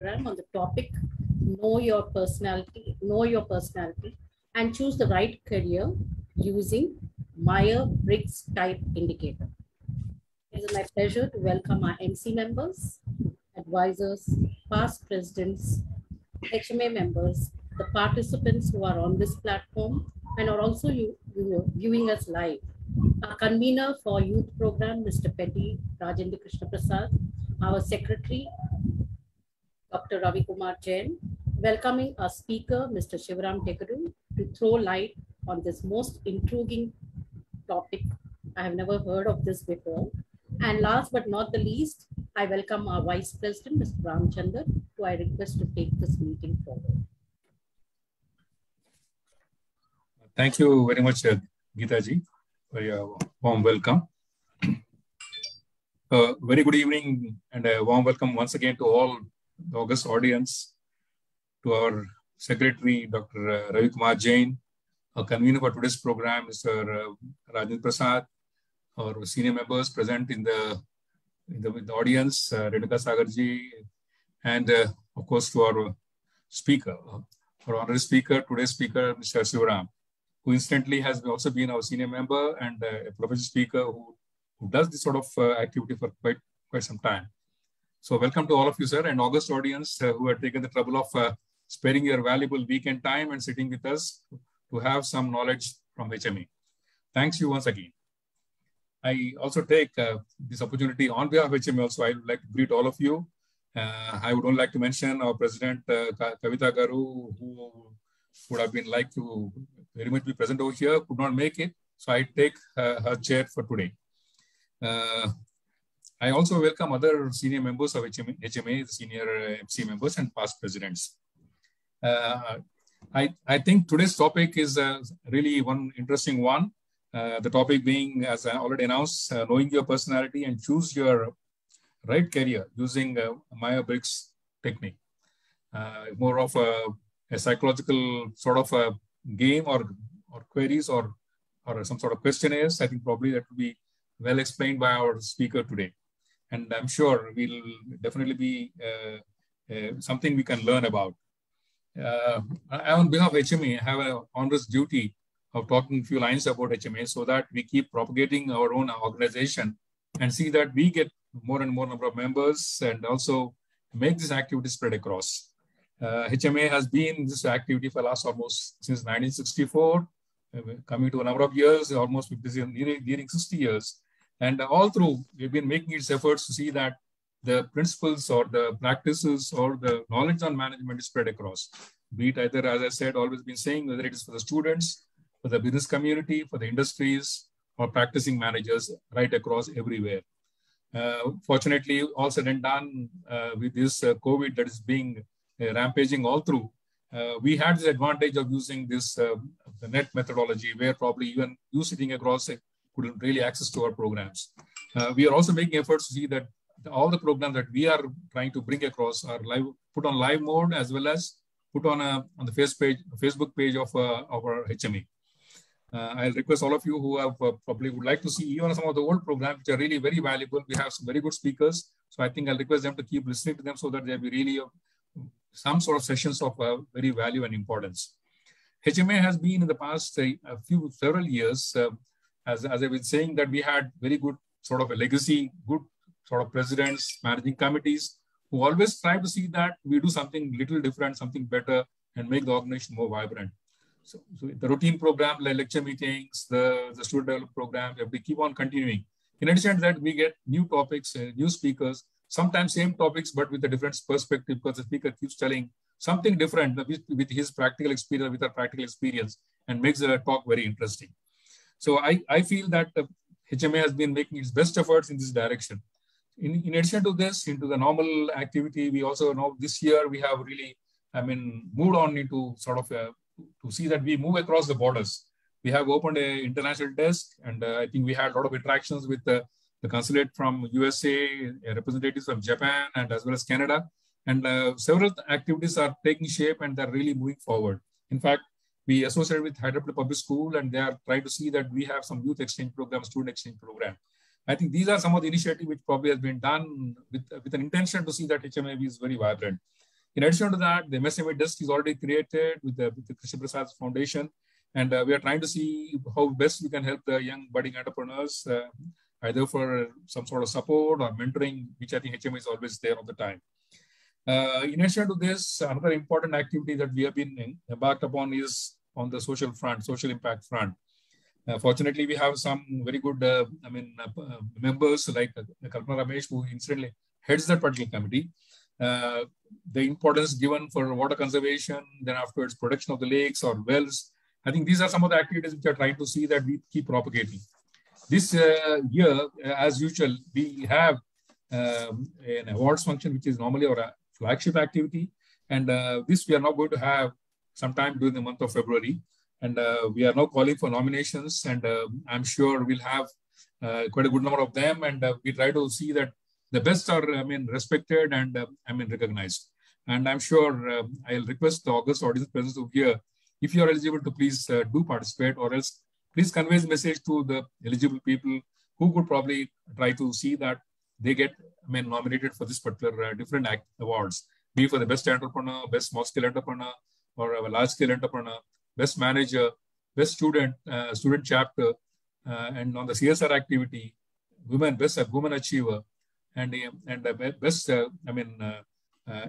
program on the topic Know Your Personality, and choose the right career using Myers-Briggs type indicator. It is my pleasure to welcome our MC members, advisors, past presidents, HMA members, the participants who are on this platform and are also viewing us live. Our convener for youth program, Mr. Petty Rajendra Krishna Prasad, our secretary, Dr. Ravi Kumar Jain, welcoming our speaker, Mr. Shivaram Tekadu, to throw light on this most intriguing topic. I have never heard of this before. And last but not the least, I welcome our Vice President, Mr. Ramchandar, who I request to take this meeting forward. Thank you very much, Geeta ji, for your warm welcome. Very good evening and a warm welcome once again to all the august audience, to our Secretary, Dr. Ravi Kumar Jain, our convener for today's program, Mr. Rajendra Prasad, our senior members present in the audience, Renuka Sagarji, and of course to our speaker, our honorary speaker, today's speaker, Mr. Shivaram, who incidentally has also been our senior member and a professional speaker who does this sort of activity for quite some time. So welcome to all of you, sir, and august audience who have taken the trouble of sparing your valuable weekend time and sitting with us to have some knowledge from HMA. Thanks you once again. I also take this opportunity on behalf of HMA also. I would like to greet all of you. I would only like to mention our President Kavita Garu, who would have been like to very much be present over here, could not make it. So I take her chair for today. I also welcome other senior members of HMA, senior MC members and past presidents. I think today's topic is really one interesting one. The topic being, as I already announced, knowing your personality and choose your right career using Myers-Briggs technique. More of a psychological sort of a game or queries or some sort of questionnaires. I think probably that will be well explained by our speaker today. And I'm sure we'll definitely be something we can learn about. On behalf of HMA, I have an honest duty of talking a few lines about HMA so that we keep propagating our own organization and see that we get more and more number of members and also make this activity spread across. HMA has been in this activity for last almost since 1964, coming to a number of years, almost nearing 60 years. And all through, we've been making its efforts to see that the principles or the practices or the knowledge on management is spread across. Be it either, as I said, always been saying, whether it is for the students, for the business community, for the industries, or practicing managers right across everywhere. Fortunately, all said and done with this COVID that is being rampaging all through, we had the advantage of using this the net methodology where probably even you sitting across couldn't really access to our programs. We are also making efforts to see that all the programs that we are trying to bring across are live, put on live mode as well as put on the Facebook page of our HMA. I'll request all of you who have probably would like to see even some of the old programs which are really very valuable. We have some very good speakers. So I think I'll request them to keep listening to them so that there'll be really some sort of sessions of very value and importance. HMA has been in the past several years, as I've been saying, that we had very good sort of a legacy, good sort of presidents, managing committees who always try to see that we do something little different, something better, and make the organization more vibrant. So the routine program, like lecture meetings, the student development program, we keep on continuing. In addition to that, we get new topics, new speakers, sometimes same topics, but with a different perspective because the speaker keeps telling something different with his practical experience, with our practical experience, and makes the talk very interesting. So I feel that HMA has been making its best efforts in this direction. In addition to this, into the normal activity, we also know this year we have really, moved on into sort of to see that we move across the borders. We have opened an international desk, and I think we had a lot of interactions with the consulate from USA, representatives from Japan, and as well as Canada. And several activities are taking shape and they're really moving forward. In fact, we associate with Hyderabad Public School, and they are trying to see that we have some youth exchange program, student exchange program. I think these are some of the initiatives which probably has been done with an intention to see that HMIB is very vibrant. In addition to that, the MSME desk is already created with the Krishna Prasad Foundation. And we are trying to see how best we can help the young budding entrepreneurs, either for some sort of support or mentoring, which I think HME is always there all the time. In addition to this, another important activity that we have been embarked upon is on the social front, social impact front. Fortunately, we have some very good members like Kalpana Ramesh, who incidentally heads that particular committee. The importance given for water conservation, then afterwards protection of the lakes or wells. I think these are some of the activities which are trying to see that we keep propagating. This year, as usual, we have an awards function, which is normally our flagship activity. And this we are now going to have sometime during the month of February. And we are now calling for nominations. And I'm sure we'll have quite a good number of them. And we try to see that the best are, respected and, recognized. And I'm sure I'll request the August audience present over here, if you are eligible, to please do participate, or else please convey the message to the eligible people who could probably try to see that they get nominated for this particular different awards, be for the best entrepreneur, best small scale entrepreneur, or a large scale entrepreneur, best manager, best student, student chapter, and on the CSR activity, best women achiever, and best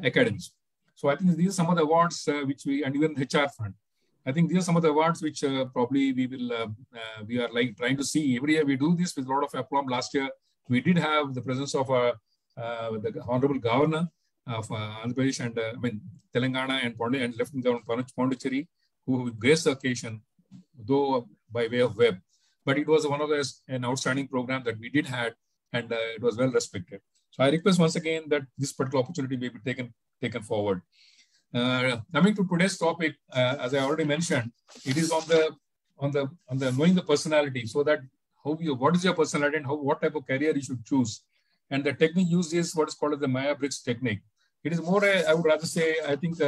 academics. So I think these are some of the awards which we, and even the HR front. I think these are some of the awards which probably we will, we are like trying to see. Every year we do this with a lot of aplomb. Last year, we did have the presence of the Honorable Governor of Andhra Pradesh and Telangana and Lieutenant Governor Pondicherry, who graced the occasion, though by way of web. But it was one of an outstanding program that we did had, and it was well respected. So I request once again that this particular opportunity may be taken forward. Coming to today's topic, as I already mentioned, it is on the knowing the personality, so that what is your personality and what type of career you should choose. And the technique used is what is called as the Myers-Briggs technique. It is more, I would rather say, I think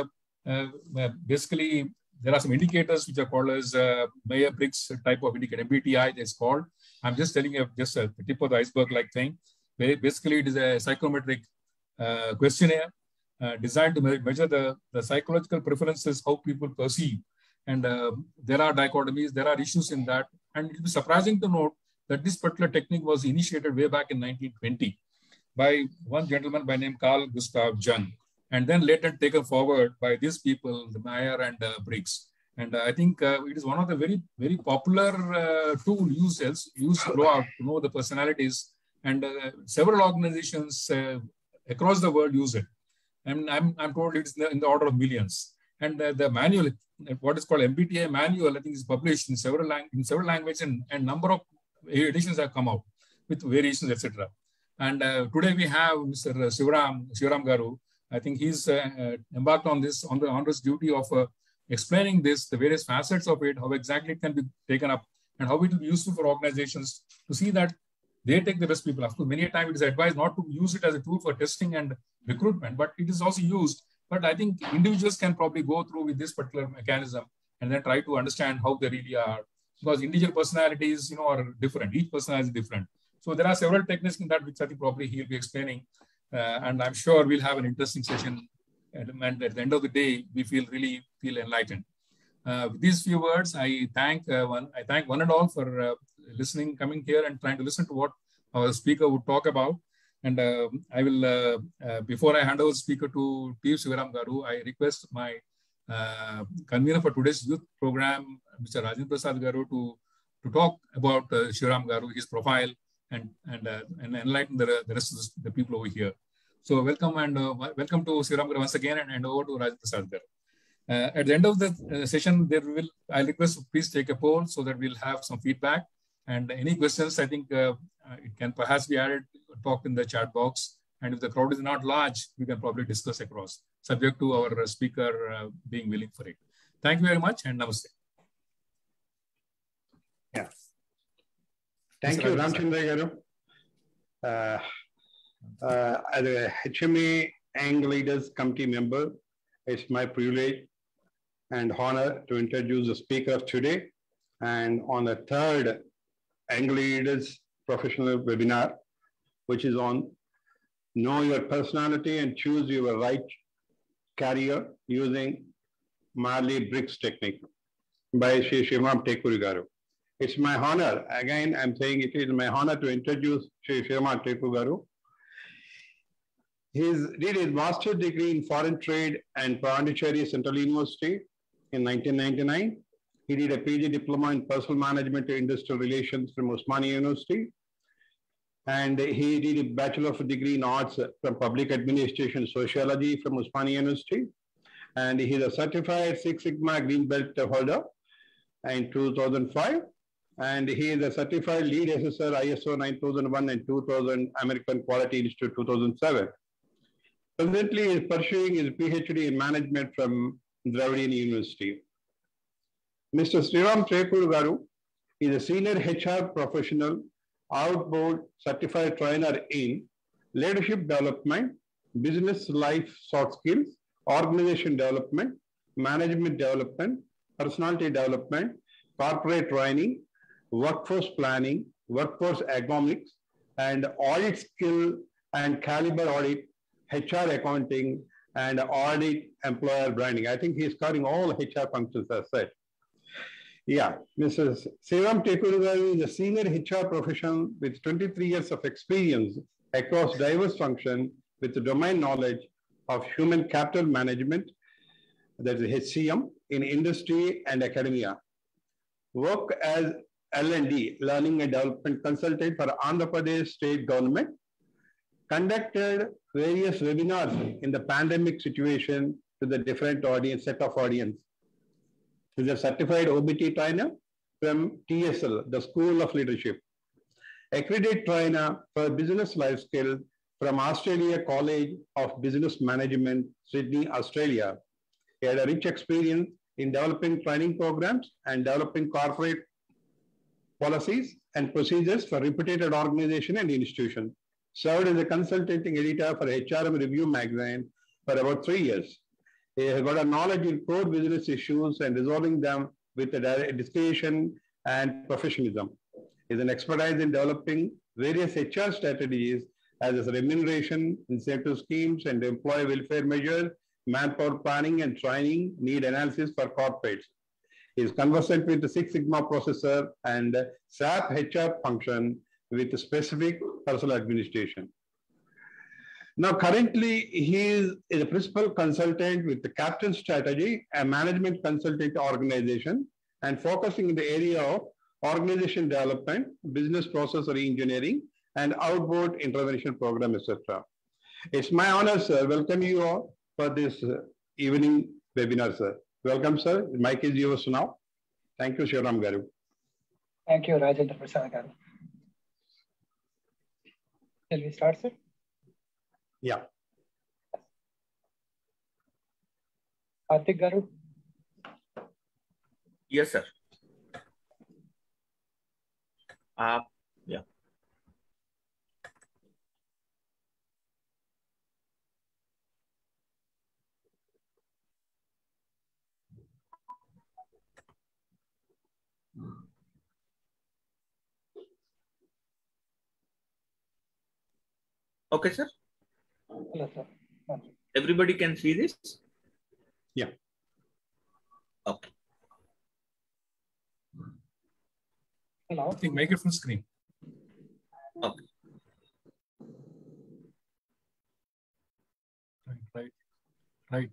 basically there are some indicators which are called as Myers-Briggs type of indicator, MBTI it's called. I'm just telling you just the tip of the iceberg like thing. Basically, it is a psychometric questionnaire designed to measure the psychological preferences, how people perceive. And there are dichotomies, there are issues in that. And it will be surprising to note that this particular technique was initiated way back in 1920 by one gentleman by name Carl Gustav Jung, and then later taken forward by these people, the Myers and Briggs. And I think it is one of the very, very popular tool used throughout to know the personalities. And several organizations across the world use it. And I'm told it's in the order of millions. And the manual, what is called MBTI manual, I think is published in several languages, and number of editions have come out with variations, etc. And today we have Mr. Sivaram Garu. I think he's embarked on this, on the honors duty of explaining this, the various facets of it, how exactly it can be taken up, and how it will be useful for organizations to see that they take the best people. Of course, many a time it is advised not to use it as a tool for testing and recruitment, but it is also used. But I think individuals can probably go through with this particular mechanism and then try to understand how they really are. Because individual personalities, are different. Each personality is different. So there are several techniques in that which I think probably he'll be explaining. And I'm sure we'll have an interesting session. And at the end of the day, we really feel enlightened. With these few words, I thank one and all for listening, coming here and trying to listen to what our speaker would talk about. And I will, before I hand over the speaker to T. Sivaram Garu, I request my convener for today's youth program, Mr. Rajendra Prasad Garu, to talk about Sivaram Garu, his profile, and enlighten the rest of the people over here. So welcome welcome to Sivaram Garu once again, and over to Rajendra Prasad Garu. At the end of the session, I'll request please take a poll so that we'll have some feedback. And any questions, I think it can perhaps be added, talked in the chat box. And if the crowd is not large, we can probably discuss across, subject to our speaker being willing for it. Thank you very much, and namaste. Yeah. Thank you, Ramchandra Garu. As a HME Young Leaders Committee member, it's my privilege and honor to introduce the speaker of today, and on the third Young Leaders Professional Webinar, which is on Know Your Personality and Choose Your Right career using Myers-Briggs technique by Sri Shivram Tekuri Garu. It's my honor, again, I'm saying it is my honor to introduce Sri Shivram Tekuri Garu. He did his master's degree in foreign trade and Pondicherry Central University in 1999. He did a PG diploma in personal management and industrial relations from Osmania University. And he did a Bachelor of Degree in Arts from Public Administration Sociology from Osmania University. And he is a certified Six Sigma Green Belt holder in 2005. And he is a certified lead assessor ISO 9001 and 2000 American Quality Institute 2007. Presently, he is pursuing his PhD in management from Dravidian University. Mr. Shivram Tekuri Garu is a senior HR professional, outboard certified trainer in leadership development, business life soft skills, organization development, management development, personality development, corporate training, workforce planning, workforce ergonomics, and audit skill and caliber audit, HR accounting, and audit employer branding. I think he's covering all HR functions as said. Yeah, Mrs. Shivram Tekuri Garu is a senior HR professional with 23 years of experience across diverse functions with domain knowledge of human capital management, that is HCM, in industry and academia. Work as L&D, Learning and Development Consultant for Andhra Pradesh State Government, conducted various webinars in the pandemic situation to the different audience, set of audience. He is a certified OBT trainer from TSL, the School of Leadership. Accredited trainer for business life skills from Australia College of Business Management, Sydney, Australia. He had a rich experience in developing training programs and developing corporate policies and procedures for reputed organizations and institutions. Served as a consulting editor for HRM Review magazine for about 3 years. He has got a knowledge in core business issues and resolving them with a discretion and professionalism. He is an expertise in developing various HR strategies as remuneration, incentive schemes, and employee welfare measures, manpower planning and training, need analysis for corporates. He is conversant with the Six Sigma processor and SAP HR function with specific personal administration. Now, currently, he is a principal consultant with the Captain Strategy, a management consultant organization, and focusing in the area of organization development, business process re-engineering, and outboard intervention program, etc. It's my honor, sir. Welcome you all for this evening webinar, sir. Welcome, sir. The mic is yours now. Thank you, Shivram Garu. Thank you, Rajendra Prasad Garu. Shall we start, sir? Yeah. Karthik Garu? Yes, sir. Yeah. Okay, sir. Hello, sir. Everybody can see this? Yeah. Okay. Hello. I think make it full screen. Okay. Right.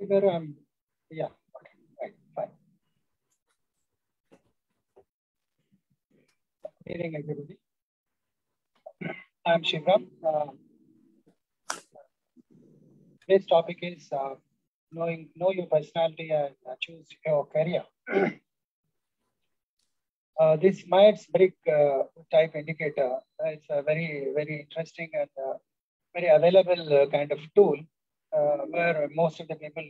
Garu, yeah. Okay. Right. Fine. Good evening, everybody. I'm Shivram. Today's topic is know your personality and choose your career. This Myers-Briggs type indicator is a very, very interesting and very available kind of tool where most of the people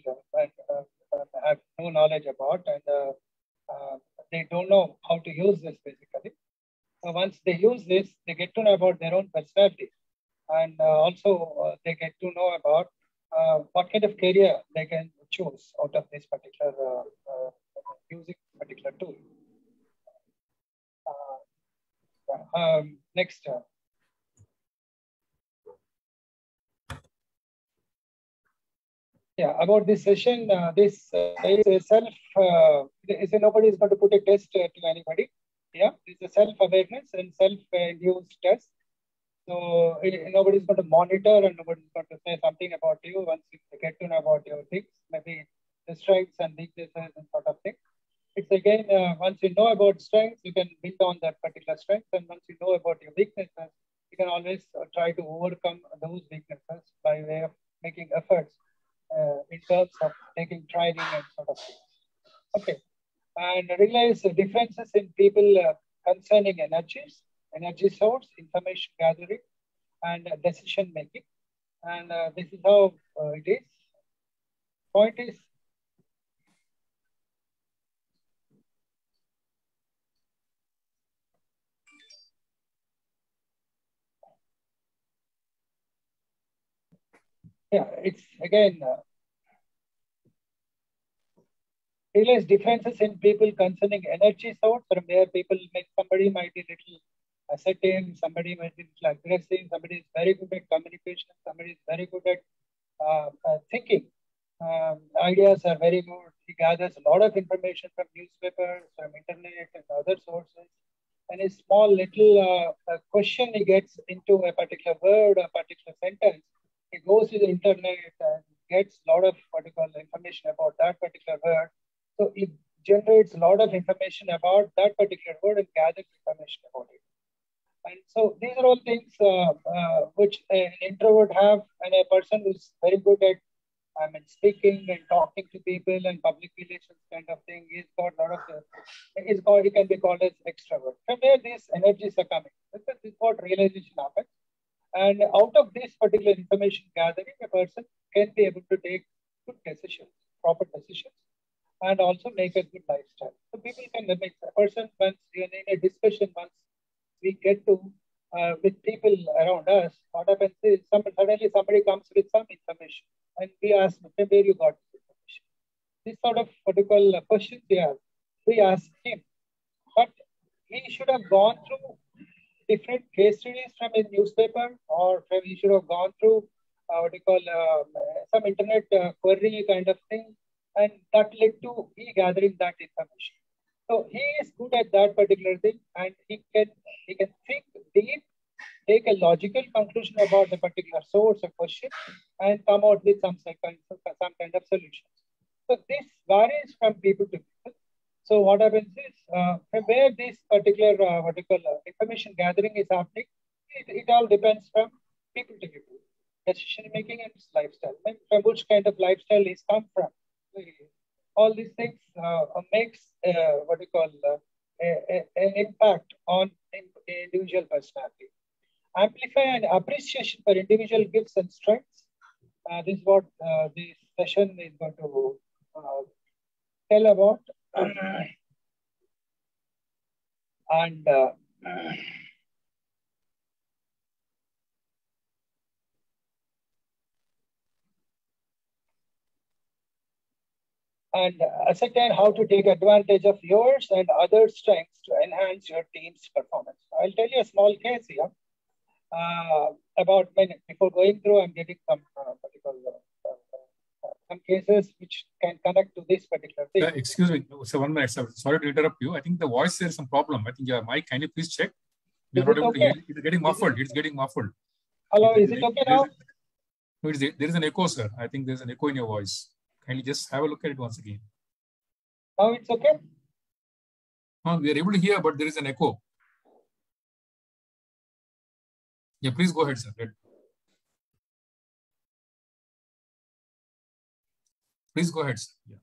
have no knowledge about, and they don't know how to use this basically. Once they use this, they get to know about their own personality, and also they get to know about what kind of career they can choose out of this particular using particular tool. Next. Yeah, about this session, this is a self, nobody is going to put a test to anybody. Yeah, it's a self-awareness and self-induced test. So nobody is going to monitor and nobody is going to say something about you once you get to know about your things, maybe the strengths and weaknesses and sort of thing. It's again, once you know about strengths, you can build on that particular strength. And once you know about your weaknesses, you can always try to overcome those weaknesses by way of making efforts in terms of taking training and sort of things. Okay. And realize the differences in people concerning energies, energy source, information gathering, and decision making. And this is how it is. Point is, yeah, it's again, realize differences in people concerning energy source, from where somebody might be little assertive, somebody might be little aggressive, somebody is very good at communication, somebody is very good at thinking. Ideas are very good. He gathers a lot of information from newspapers, from internet and other sources. And a small little question he gets into a particular word, a particular sentence, he goes to the internet and gets a lot of information about that particular word. So it generates a lot of information about that particular word and gathers information about it. And so these are all things which an introvert have, and a person who's very good at speaking and talking to people and public relations kind of thing, he's got a lot of, he can be called as extrovert. From where these energies are coming. This is what realization happens. And out of this particular information gathering, a person can be able to take good decisions, proper decisions, and also make a good lifestyle. So people can limit a person once in a discussion, once we get to with people around us, what happens is suddenly somebody comes with some information and we ask him, where you got this information? This sort of particular questions we ask him. But he should have gone through different case studies from a newspaper, or he should have gone through some internet query kind of thing, and that led to he gathering that information. So he is good at that particular thing, and he can think deep, take a logical conclusion about the particular source or question, and come out with some kind of solutions. So this varies from people to people. So what happens is, from where this particular information gathering is happening, it all depends from people to people, decision making and lifestyle. From which kind of lifestyle is come from. All these things makes an impact on individual personality. Amplify and appreciation for individual gifts and strengths. This is what this session is going to tell about. And ascertain how to take advantage of yours and other strengths to enhance your team's performance. I'll tell you a small case here. About before going through, I'm getting some some cases which can connect to this particular thing. Excuse me, so 1 minute, sir. Sorry to interrupt you. I think the voice there is some problem. I think your mic, can you please check? We are not able to hear. It's getting muffled. It's getting muffled. Hello, is it okay now? No, there is an echo, sir. I think there's an echo in your voice. Can you just have a look at it once again? Now it's okay? We are able to hear, but there is an echo. Yeah, please go ahead, sir. Please go ahead, sir. Yeah.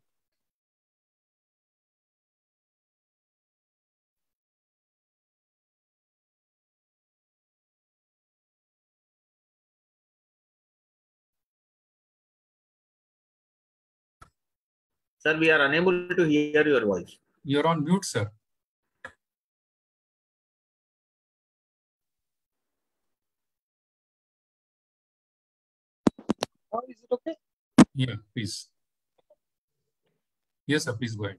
Sir, we are unable to hear your voice. You're on mute, sir. Now is it okay? Yeah, please. Yes, sir. Please go ahead.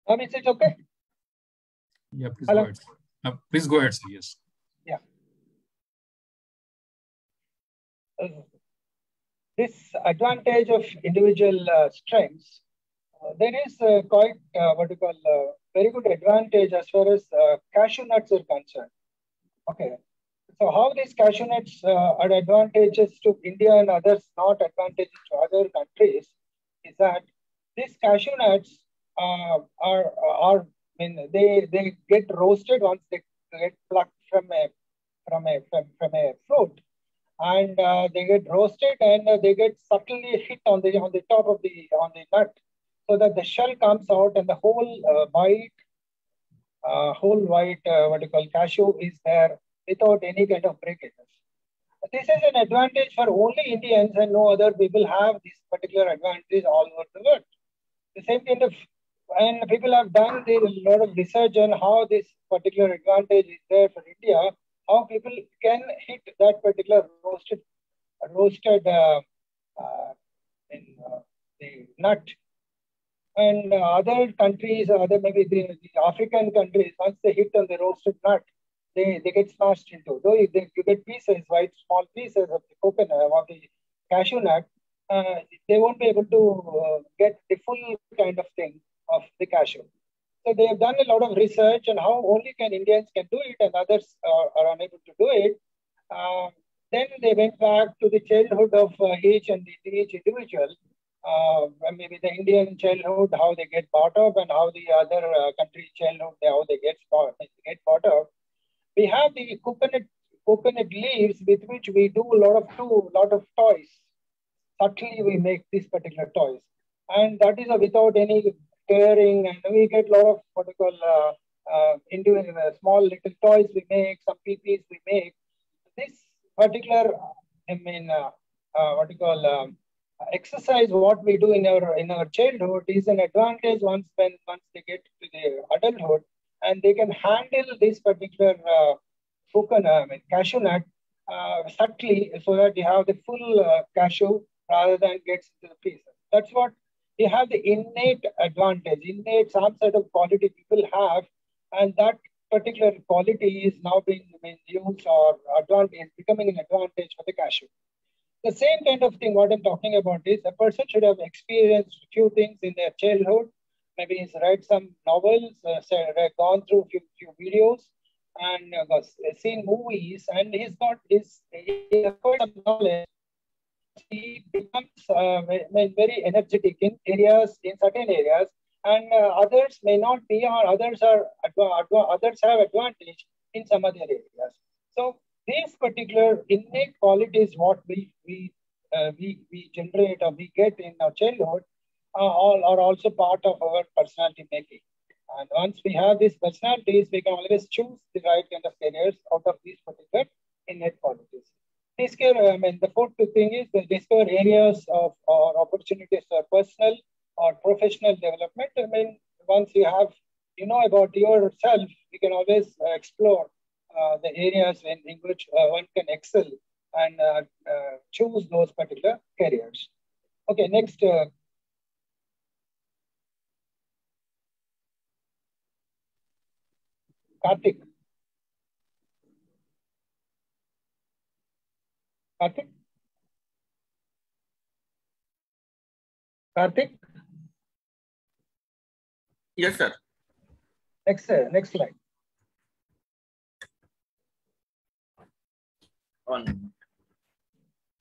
Now is it okay? Yeah, please go ahead. Please go ahead, sir. Yes. Yeah. this advantage of individual strengths, there is quite what you call very good advantage as far as cashew nuts are concerned. Okay. So how these cashew nuts are advantages to India and others not advantages to other countries is that these cashew nuts I mean, they get roasted once they get plucked from a fruit, and they get roasted and they get subtly hit on the top of the nut, so that the shell comes out and the whole white what you call cashew is there without any kind of breakages. This is an advantage for only Indians, and no other people have this particular advantage all over the world. The same kind of, and people have done a lot of research on how this particular advantage is there for India, how people can hit that particular roasted the nut. And other countries, other maybe the African countries, once they hit on the roasted nut, they get smashed into. Though you get pieces, right, small pieces of the coconut or the cashew nut, they won't be able to get the full kind of thing of the cashew. So they have done a lot of research on how only Indians can do it and others are unable to do it. Then they went back to the childhood of each individual. Maybe the Indian childhood, how they get brought up, and how the other country childhood, how they get brought up. We have the coconut leaves with which we do a lot of toys. Subtly we make these particular toys, and that is without any tearing, and we get a lot of what we call individual small little toys we make, some PPs we make. This particular, what you call exercise, what we do in our childhood is an advantage once they get to the adulthood, and they can handle this particular cashew nut subtly, so that you have the full cashew rather than gets into the pieces. That's what you have, the innate advantage, some sort of quality people have, and that particular quality is now being used or becoming an advantage for the cashew. The same kind of thing, what I'm talking about is a person should have experienced a few things in their childhood. Maybe he's read some novels, gone through a few videos, and seen movies, and he acquired some knowledge. He becomes very energetic in certain areas, and others may not be, or others have advantage in some other areas. So these particular innate qualities, what we generate or we get in our childhood, are also part of our personality making. And once we have these personalities, we can always choose the right kind of careers out of these particular innate qualities. The fourth thing is to discover areas of or opportunities for personal or professional development. Once you know about yourself, you can always explore the areas in which one can excel and choose those particular careers. Okay, next. Karthik. Karthik? Yes, sir. Next slide.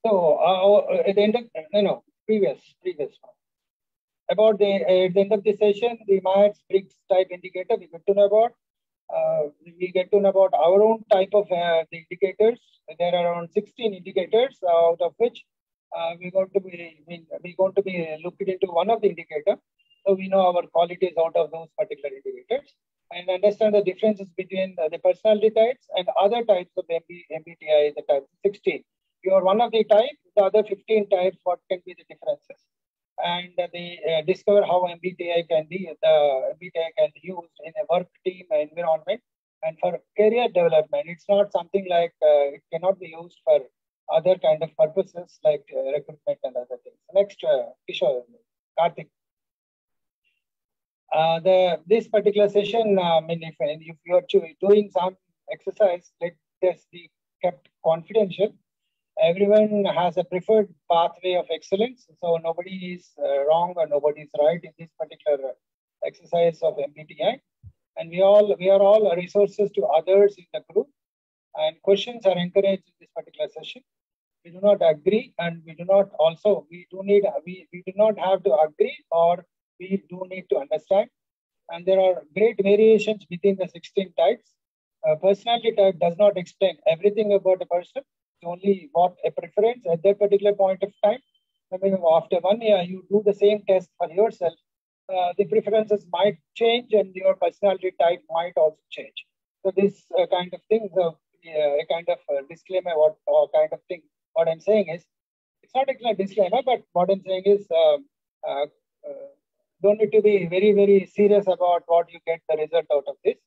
So at the end of previous one. About at the end of the session, the Myers-Briggs type indicator we get to know about. We get to know about our own type of the indicators. There are around 16 indicators, out of which we're going to be looking into one of the indicator. So we know our qualities out of those particular indicators, and understand the differences between the personality types and other types of MBTI, the type 16. You are one of the type, the other 15 types, what can be the differences? And discover how MBTI can be used in a work team environment and for career development. It's not something like it cannot be used for other kind of purposes like recruitment and other things. Next, Kishore, Karthik. This particular session, if you are doing some exercise, let this be kept confidential. Everyone has a preferred pathway of excellence. So nobody is wrong or nobody is right in this particular exercise of MBTI. And we are all resources to others in the group. And questions are encouraged in this particular session. We do not agree, and we do not have to agree, or we do need to understand. And there are great variations within the 16 types. Personality type does not explain everything about a person. It's only what a preference at that particular point of time. I mean, after 1 year, you do the same test for yourself. The preferences might change, and your personality type might also change. So this kind of thing, a kind of disclaimer, kind of thing. What I'm saying is, it's not a disclaimer, but what I'm saying is, don't need to be very, very serious about what you get the result out of this.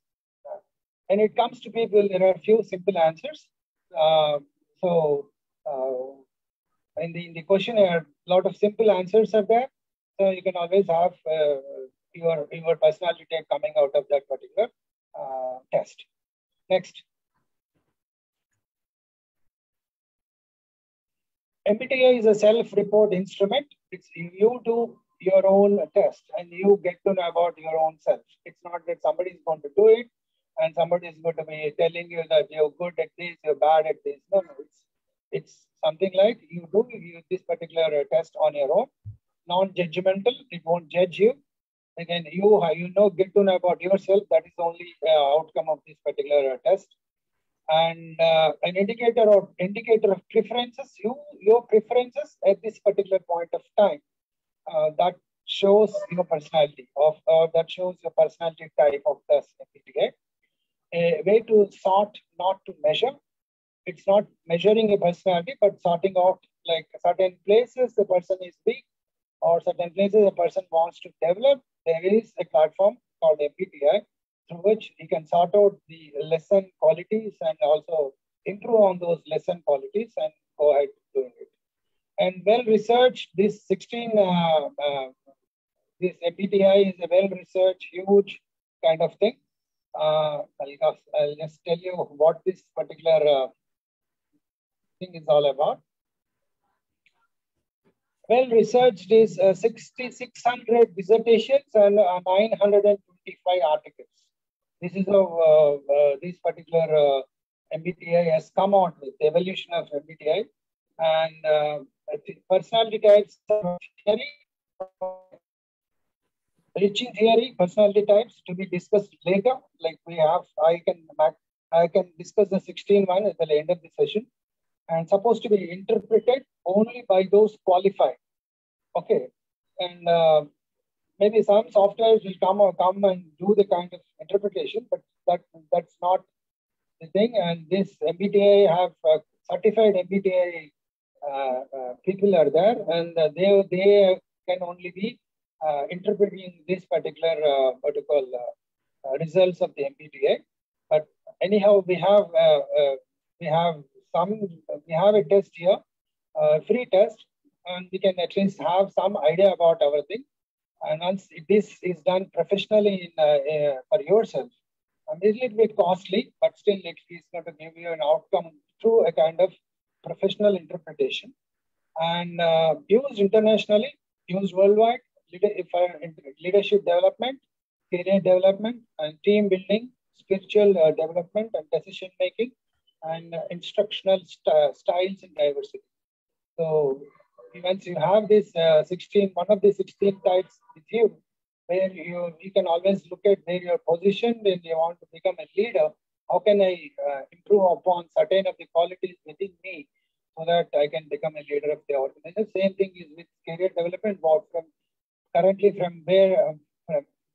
When it comes to people, there are a few simple answers. In the questionnaire, a lot of simple answers are there. So you can always have your personality type coming out of that particular test. Next. MBTI is a self-report instrument. It's you do your own test and you get to know about your own self. It's not that somebody is going to do it and somebody is going to be telling you that you're good at this, you're bad at this. No, it's something like you do this particular test on your own, non-judgmental. It won't judge you. Again, get to know about yourself. That is the only outcome of this particular test. And an indicator of preferences, your preferences at this particular point of time. That shows your personality that shows your personality type of the MBTI. A way to sort, not to measure. It's not measuring a personality, but sorting out like certain places the person is weak or certain places a person wants to develop. There is a platform called MBTI through which you can sort out the lesson qualities and also improve on those lesson qualities and go ahead doing it. And well-researched, this 16, this MBTI is a well-researched, huge kind of thing. I'll just tell you what this particular thing is all about. Well-researched is 6,600 dissertations and 925 articles. This is how this particular MBTI has come out with the evolution of MBTI. And personality types are rich in theory, personality types to be discussed later. Like I can discuss the 16 one at the end of the session, and supposed to be interpreted only by those qualified. Okay, and maybe some softwares will come and do the kind of interpretation, but that's not the thing. And this MBTI have certified MBTI people are there, and they can only be interpreting this particular results of the MBTI. But anyhow, we have a test here, free test, and we can at least have some idea about our thing. And once this is done professionally for yourself, it's a little bit costly, but still it is going to give you an outcome through a kind of professional interpretation. And used internationally, used worldwide, leadership development, career development, and team building, spiritual development, and decision making, and instructional styles and diversity. So once you have this one of the 16 types with you, where you can always look at where you're positioned and you want to become a leader. How can I improve upon certain of the qualities within me so that I can become a leader of the organization? Same thing is with career development.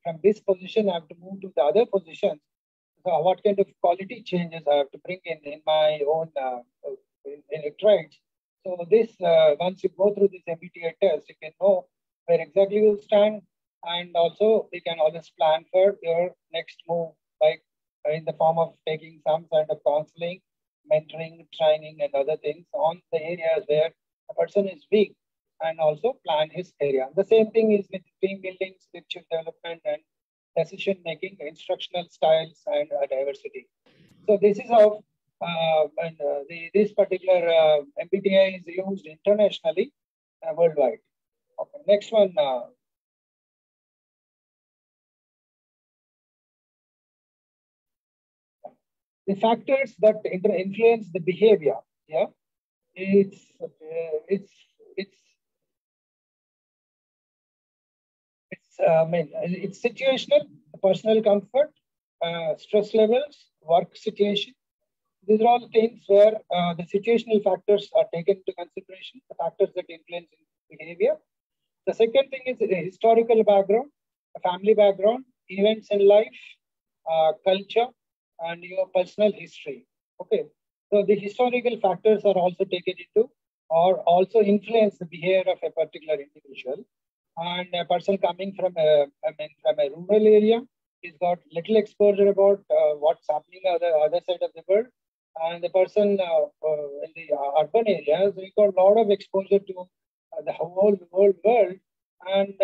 From this position, I have to move to the other positions. So what kind of quality changes I have to bring in my own traits? So this, once you go through this MBTI test, you can know where exactly you stand, and also you can always plan for your next move, like in the form of taking some kind of counseling, mentoring, training, and other things on the areas where a person is weak, and also plan his area. The same thing is with team building, spiritual development, and decision making, instructional styles, and diversity. So this is how This particular MBTI is used internationally, worldwide. Okay, next one. The factors that influence the behavior. Yeah, it's situational, personal comfort, stress levels, work situation. These are all things where the situational factors are taken into consideration, the factors that influence behavior. The second thing is a historical background, a family background, events in life, culture, and your personal history. Okay, so the historical factors are also taken into or also influence the behavior of a particular individual. And a person coming from a rural area, he's got little exposure about what's happening on the other side of the world. And the person in the urban areas, he got a lot of exposure to the whole world, and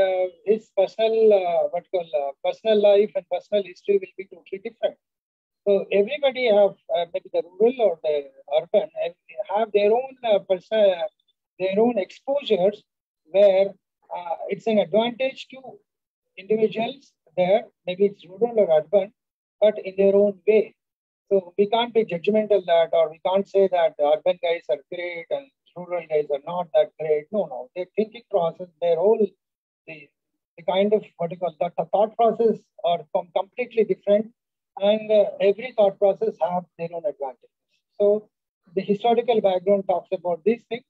his personal personal life and personal history will be totally different. So everybody have maybe the rural or the urban have their own their own exposures where it's an advantage to individuals there. Maybe it's rural or urban, but in their own way. So we can't be judgmental that, or we can't say that the urban guys are great and rural guys are not that great. No. Their thinking process, their whole the kind of the thought process are completely different, and every thought process have their own advantages. So the historical background talks about these things,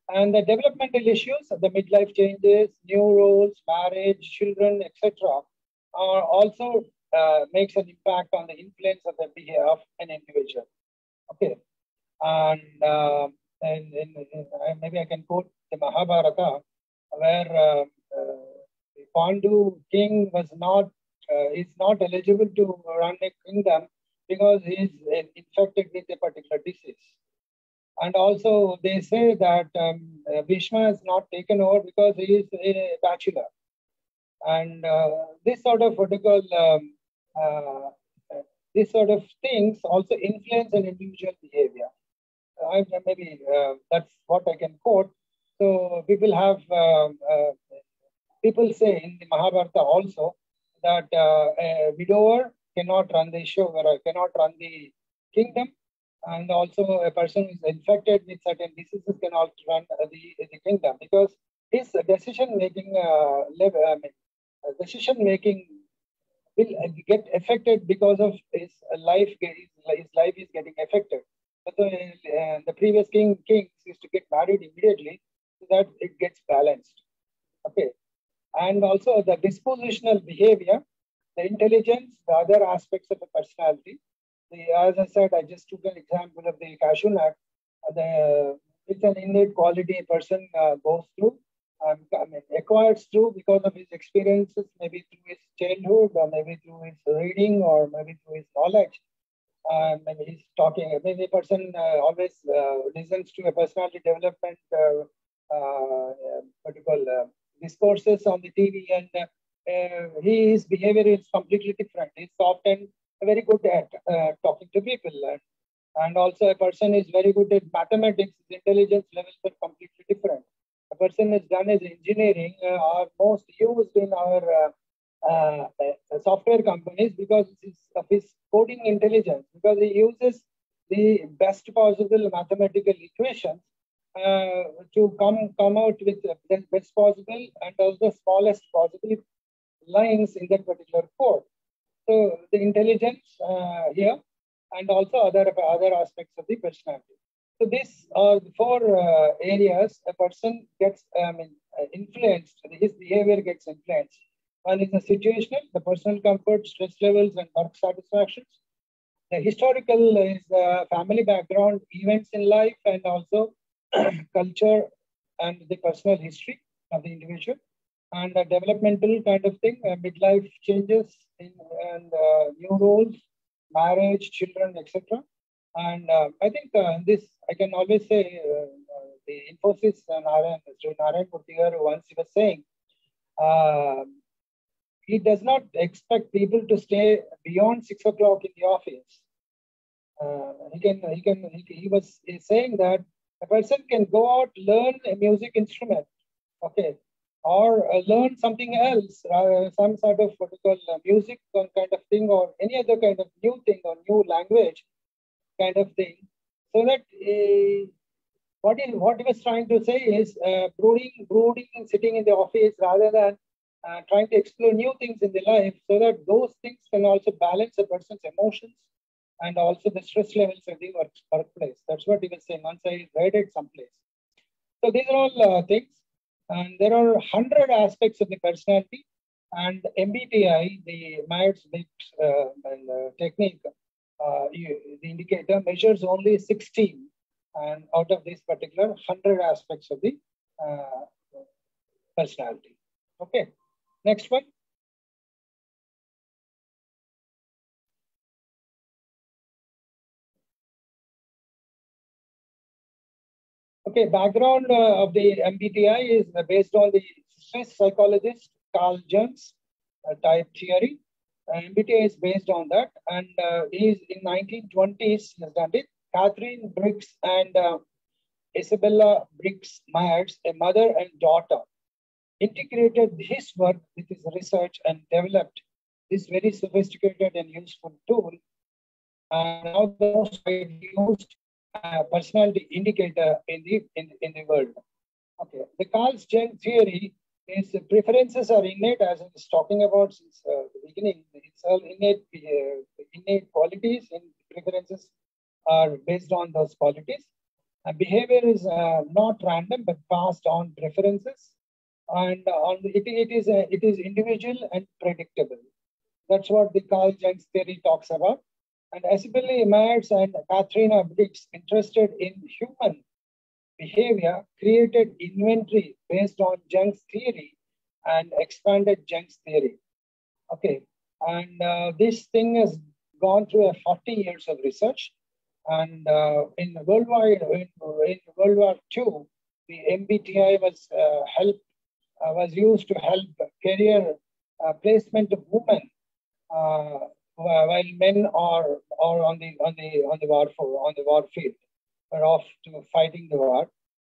and the developmental issues, the midlife changes, new roles, marriage, children, etc., are also makes an impact on the influence of the behavior of an individual. Okay, and maybe I can quote the Mahabharata, where the Pandu king was not is not eligible to run a kingdom because he is infected with a particular disease. And also they say that Bhishma is not taken over because he is a bachelor. And this sort of this sort of things also influence an individual behavior. Maybe that's what I can quote. So people have people say in the Mahabharata also that a widower cannot run the show, or cannot run the kingdom, and also a person who is infected with certain diseases cannot run the kingdom, because his decision making will get affected because of his life. His life is getting affected. But the previous kings used to get married immediately so that it gets balanced. Okay. And also the dispositional behavior, the intelligence, the other aspects of the personality. As I said, I just took an example of the cashew nut. It's an innate quality a person goes through, acquires through because of his experiences, maybe through his childhood, or maybe through his reading, or maybe through his knowledge. Maybe he's talking, maybe a person always listens to a personality development discourses on the TV, and his behavior is completely different. He's often very good at talking to people, and also a person is very good at mathematics. His intelligence levels are completely different. A person who's done his engineering are most used in our software companies because of his coding intelligence, because he uses the best possible mathematical equations to come out with the best possible and also smallest possible lines in that particular code. So the intelligence here, and also other aspects of the personality. So these are the four areas a person gets influenced. His behavior gets influenced. One is the situational, the personal comfort, stress levels, and work satisfactions. The historical is the family background, events in life, and also culture and the personal history of the individual. And the developmental kind of thing, midlife changes and new roles, marriage, children, etc. And I think this, I can always say, the Infosys Narayan Murthy once he was saying, he does not expect people to stay beyond 6 o'clock in the office. He was saying that a person can go out, learn a music instrument, okay, or learn something else, some sort of what you call music kind of thing, or any other kind of new thing or new language kind of thing, so that what he was trying to say is brooding, sitting in the office rather than trying to explore new things in the life, so that those things can also balance a person's emotions and also the stress levels of the workplace. That's what he was saying. Once I read it someplace. So these are all things, and there are 100 aspects of the personality. And MBTI, the Myers-Briggs technique, the indicator measures only 16, and out of these particular 100 aspects of the personality. Okay, next one. Okay, background of the MBTI is based on the Swiss psychologist Carl Jung's type theory. MBTI is based on that, and he is in 1920s he has done it. Catherine Briggs and Isabella Briggs Myers, a mother and daughter, integrated his work with his research and developed this very sophisticated and useful tool. And now the most widely used personality indicator in the world. Okay, the Carl Jung theory is preferences are innate, as I was talking about since the beginning. It's all innate qualities, and preferences are based on those qualities. Behavior is not random, but passed on preferences, and it is individual and predictable. That's what the Carl Jung's theory talks about. And Isabella Myers and Katharina Briggs, interested in human behavior, created inventory based on Jung's theory and expanded Jung's theory. Okay, and this thing has gone through 40 years of research. And in World War II, the MBTI was used to help career placement of women, while men are on the war field, are off to fighting the war.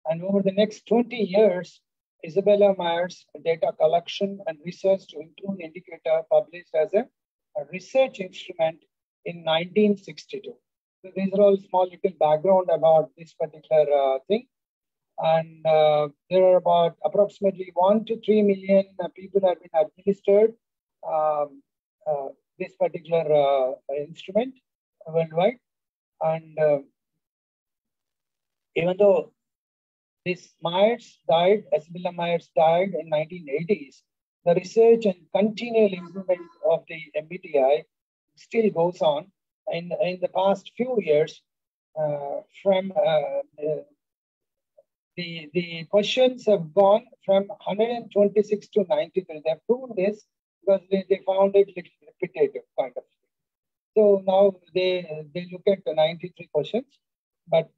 And over the next 20 years, Isabella Myers' data collection and research to improve the indicator published as a research instrument in 1962. So these are all small little background about this particular thing. And there are about approximately 1 to 3 million people have been administered this particular instrument worldwide. And even though this Isabella Myers died in 1980s, the research and continual improvement of the MBTI still goes on. In the past few years, the questions have gone from 126 to 93. They have proven this because they found it little repetitive kind of thing. So now they look at the 93 questions, but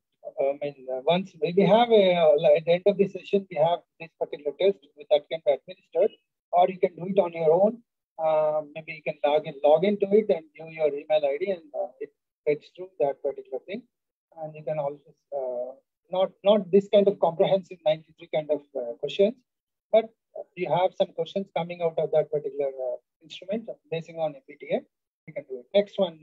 once we have at the end of the session, we have this particular test that can be administered, or you can do it on your own. Maybe you can log into it and give your email ID, and it gets through that particular thing. And you can also not this kind of comprehensive 93 kind of questions, but you have some questions coming out of that particular instrument basing on MBTI. You can do it. Next one.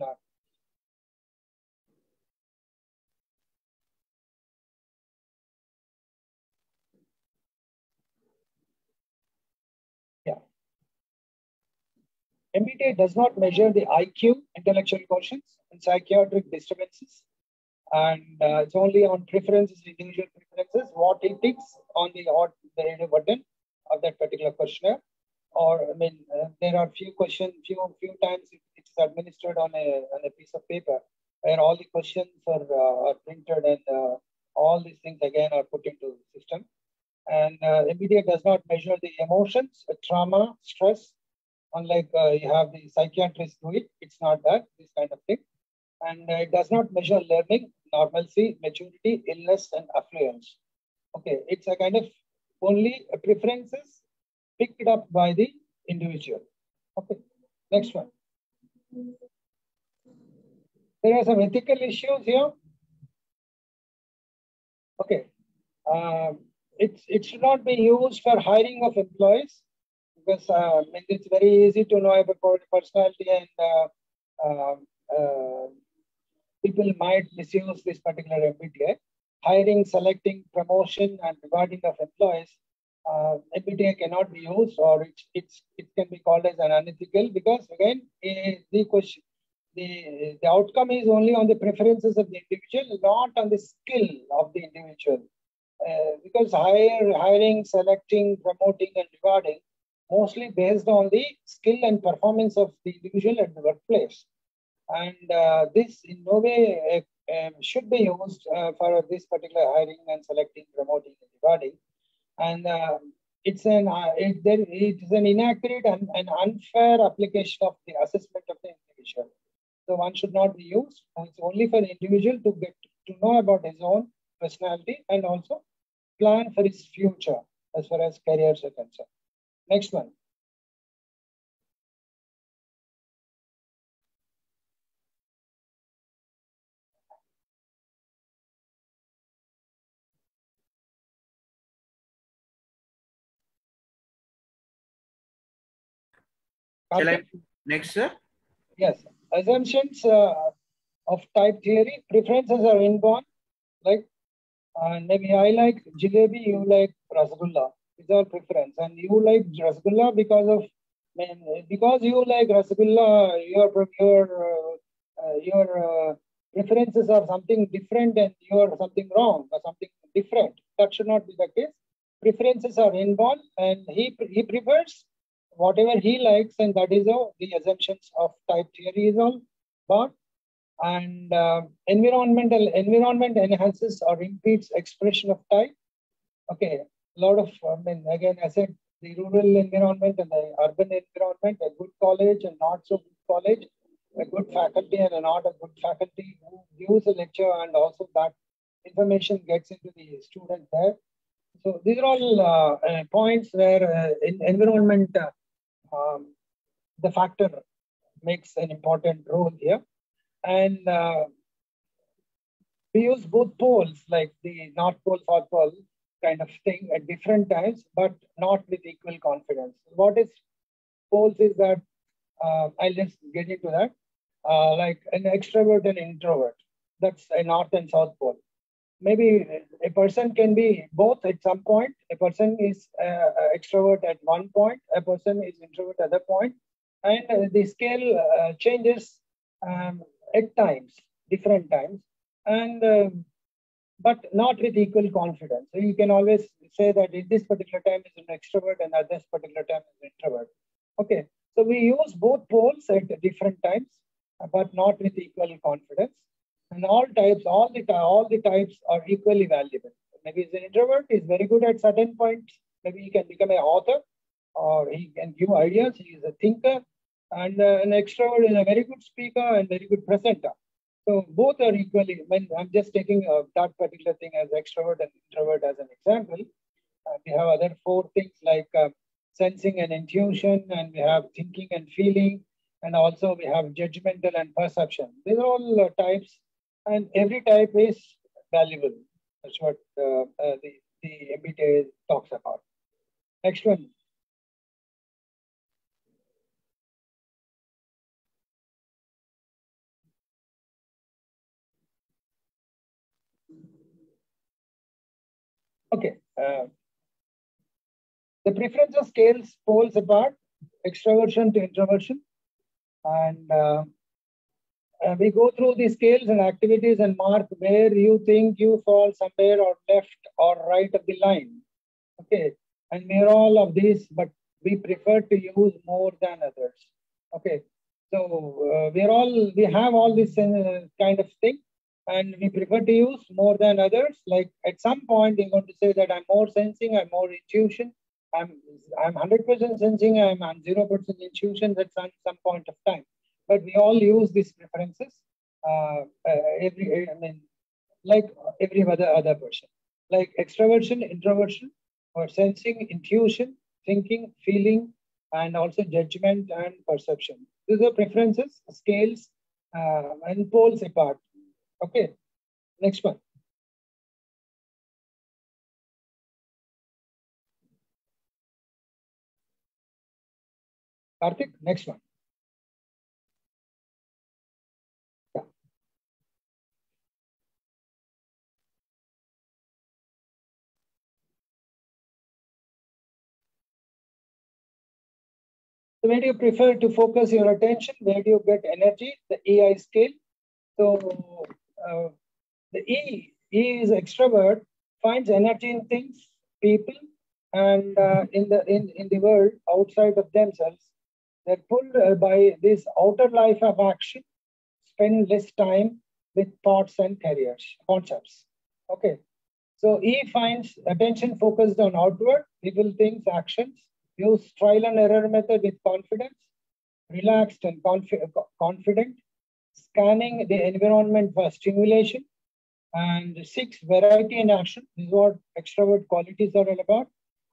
MBTI does not measure the IQ, intellectual quotients, and psychiatric disturbances. And it's only on preferences, individual preferences, what it ticks on the button of that particular questionnaire. Or, there are few questions, few times it's administered on a piece of paper where all the questions are printed, and all these things again are put into the system. And MBTI does not measure the emotions, trauma, stress. Unlike you have the psychiatrists do it, it's not that, this kind of thing. And it does not measure learning, normalcy, maturity, illness, and affluence. Okay, it's a kind of only preferences picked up by the individual. Okay, next one. There are some ethical issues here. Okay. It should not be used for hiring of employees because it's very easy to know about personality and people might misuse this particular MBTI. Hiring, selecting, promotion, and rewarding of employees, MBTI cannot be used, or it can be called as an unethical because again the outcome is only on the preferences of the individual, not on the skill of the individual. Because hiring, selecting, promoting, and rewarding mostly based on the skill and performance of the individual at the workplace. And this in no way should be used for this particular hiring and selecting, promoting, and rewarding. And it is an inaccurate and an unfair application of the assessment of the individual. So one should not be used. It's only for the individual to get to know about his own personality and also plan for his future as far as careers are concerned. Next one. Shall I next, sir? Yes. Assumptions of type theory. Preferences are inborn. Like maybe I like jalebi, you like rasgulla. These are preference, and you like rasgulla because you like rasgulla. Your preferences are something different, and you are something wrong or something different. That should not be the case. Preferences are inborn, and he prefers whatever he likes, and that is how the assumptions of type theory is all about. And environment enhances or impedes expression of type. Okay, a lot of, again, I said the rural environment and the urban environment, a good college and not so good college, a good faculty and a not a good faculty who gives a lecture, and also that information gets into the student there. So these are all points where environment, the factor makes an important role here. And we use both poles, like the North Pole, South Pole kind of thing at different times, but not with equal confidence. What is poles is that, I'll just get into that, like an extrovert and introvert. That's a North and South Pole. Maybe a person can be both at some point. A person is extrovert at one point, a person is introvert at the point, and the scale changes at times, different times, and but not with equal confidence. So you can always say that in this particular time is an extrovert and at this particular time is an introvert. Okay, so we use both poles at different times, but not with equal confidence. And all the types are equally valuable. Maybe he's an introvert, he's very good at certain points. Maybe he can become an author, or he can give ideas. He is a thinker, and an extrovert is a very good speaker and very good presenter. So both are equally. I'm just taking that particular thing as extrovert and introvert as an example. We have other 4 things like sensing and intuition, and we have thinking and feeling, and also we have judgmental and perception. These are all types, and every type is valuable. That's what the MBTI talks about. Next one. Okay. The preferences scales poles apart, extroversion to introversion. And we go through the scales and activities and mark where you think you fall somewhere or left or right of the line. Okay. And we're all of these, but we prefer to use more than others. Okay. So we have all this kind of thing, and we prefer to use more than others. Like at some point, you're going to say that I'm more sensing, I'm more intuition, I'm 100% sensing, I'm 0% intuition at some point of time. But we all use these preferences like every other person. Like extroversion, introversion, or sensing, intuition, thinking, feeling, and also judgment and perception. These are preferences, scales, and poles apart. Okay, next one. Karthik, next one. Yeah. So where do you prefer to focus your attention? Where do you get energy? The EI scale. So the E is extrovert, finds energy in things, people, and in the world outside of themselves. They're pulled by this outer life of action, spend less time with thoughts and careers, concepts. Okay. So E finds attention focused on outward, people, things, actions, use trial and error method with confidence, relaxed and confident, scanning the environment for stimulation, and seeks variety in action. This is what extrovert qualities are all about,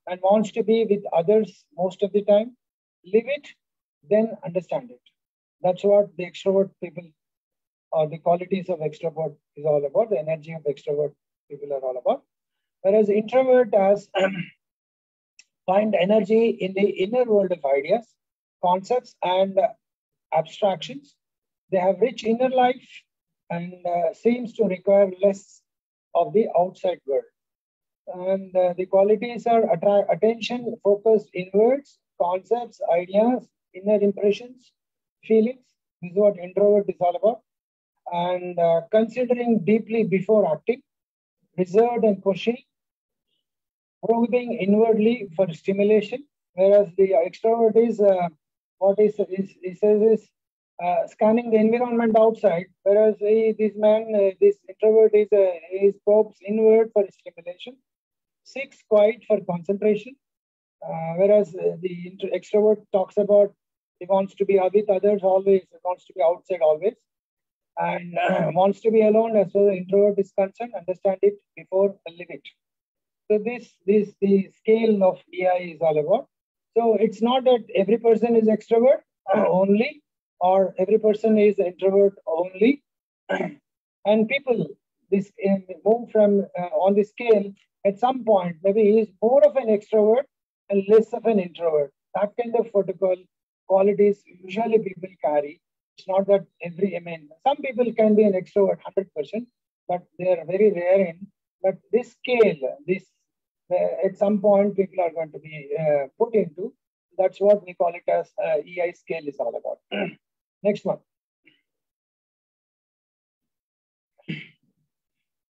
and wants to be with others most of the time. Live it, then understand it. That's what the extrovert people, or the qualities of extrovert is all about. The energy of extrovert people are all about. Whereas introvert has find energy in the inner world of ideas, concepts, and abstractions. They have rich inner life and seems to require less of the outside world. And the qualities are attention focused inwards, concepts, ideas, inner impressions, feelings. This is what introvert is all about. And considering deeply before acting, reserved and questioning, probing inwardly for stimulation, whereas the extrovert is he says is scanning the environment outside, whereas this introvert is probes inward for stimulation, seeks quiet for concentration, whereas the extrovert talks about he wants to be with others always, he wants to be outside always, and wants to be alone as far as the introvert is concerned, understand it before live it. So the scale of EI is all about. So it's not that every person is extrovert only, or every person is introvert only. And people move from on the scale at some point. Maybe he is more of an extrovert and less of an introvert. That kind of protocol qualities usually people carry. It's not that some people can be an extrovert 100%, but they are very rare in. But this scale, at some point people are going to be put into. That's what we call it as EI scale is all about. Next one.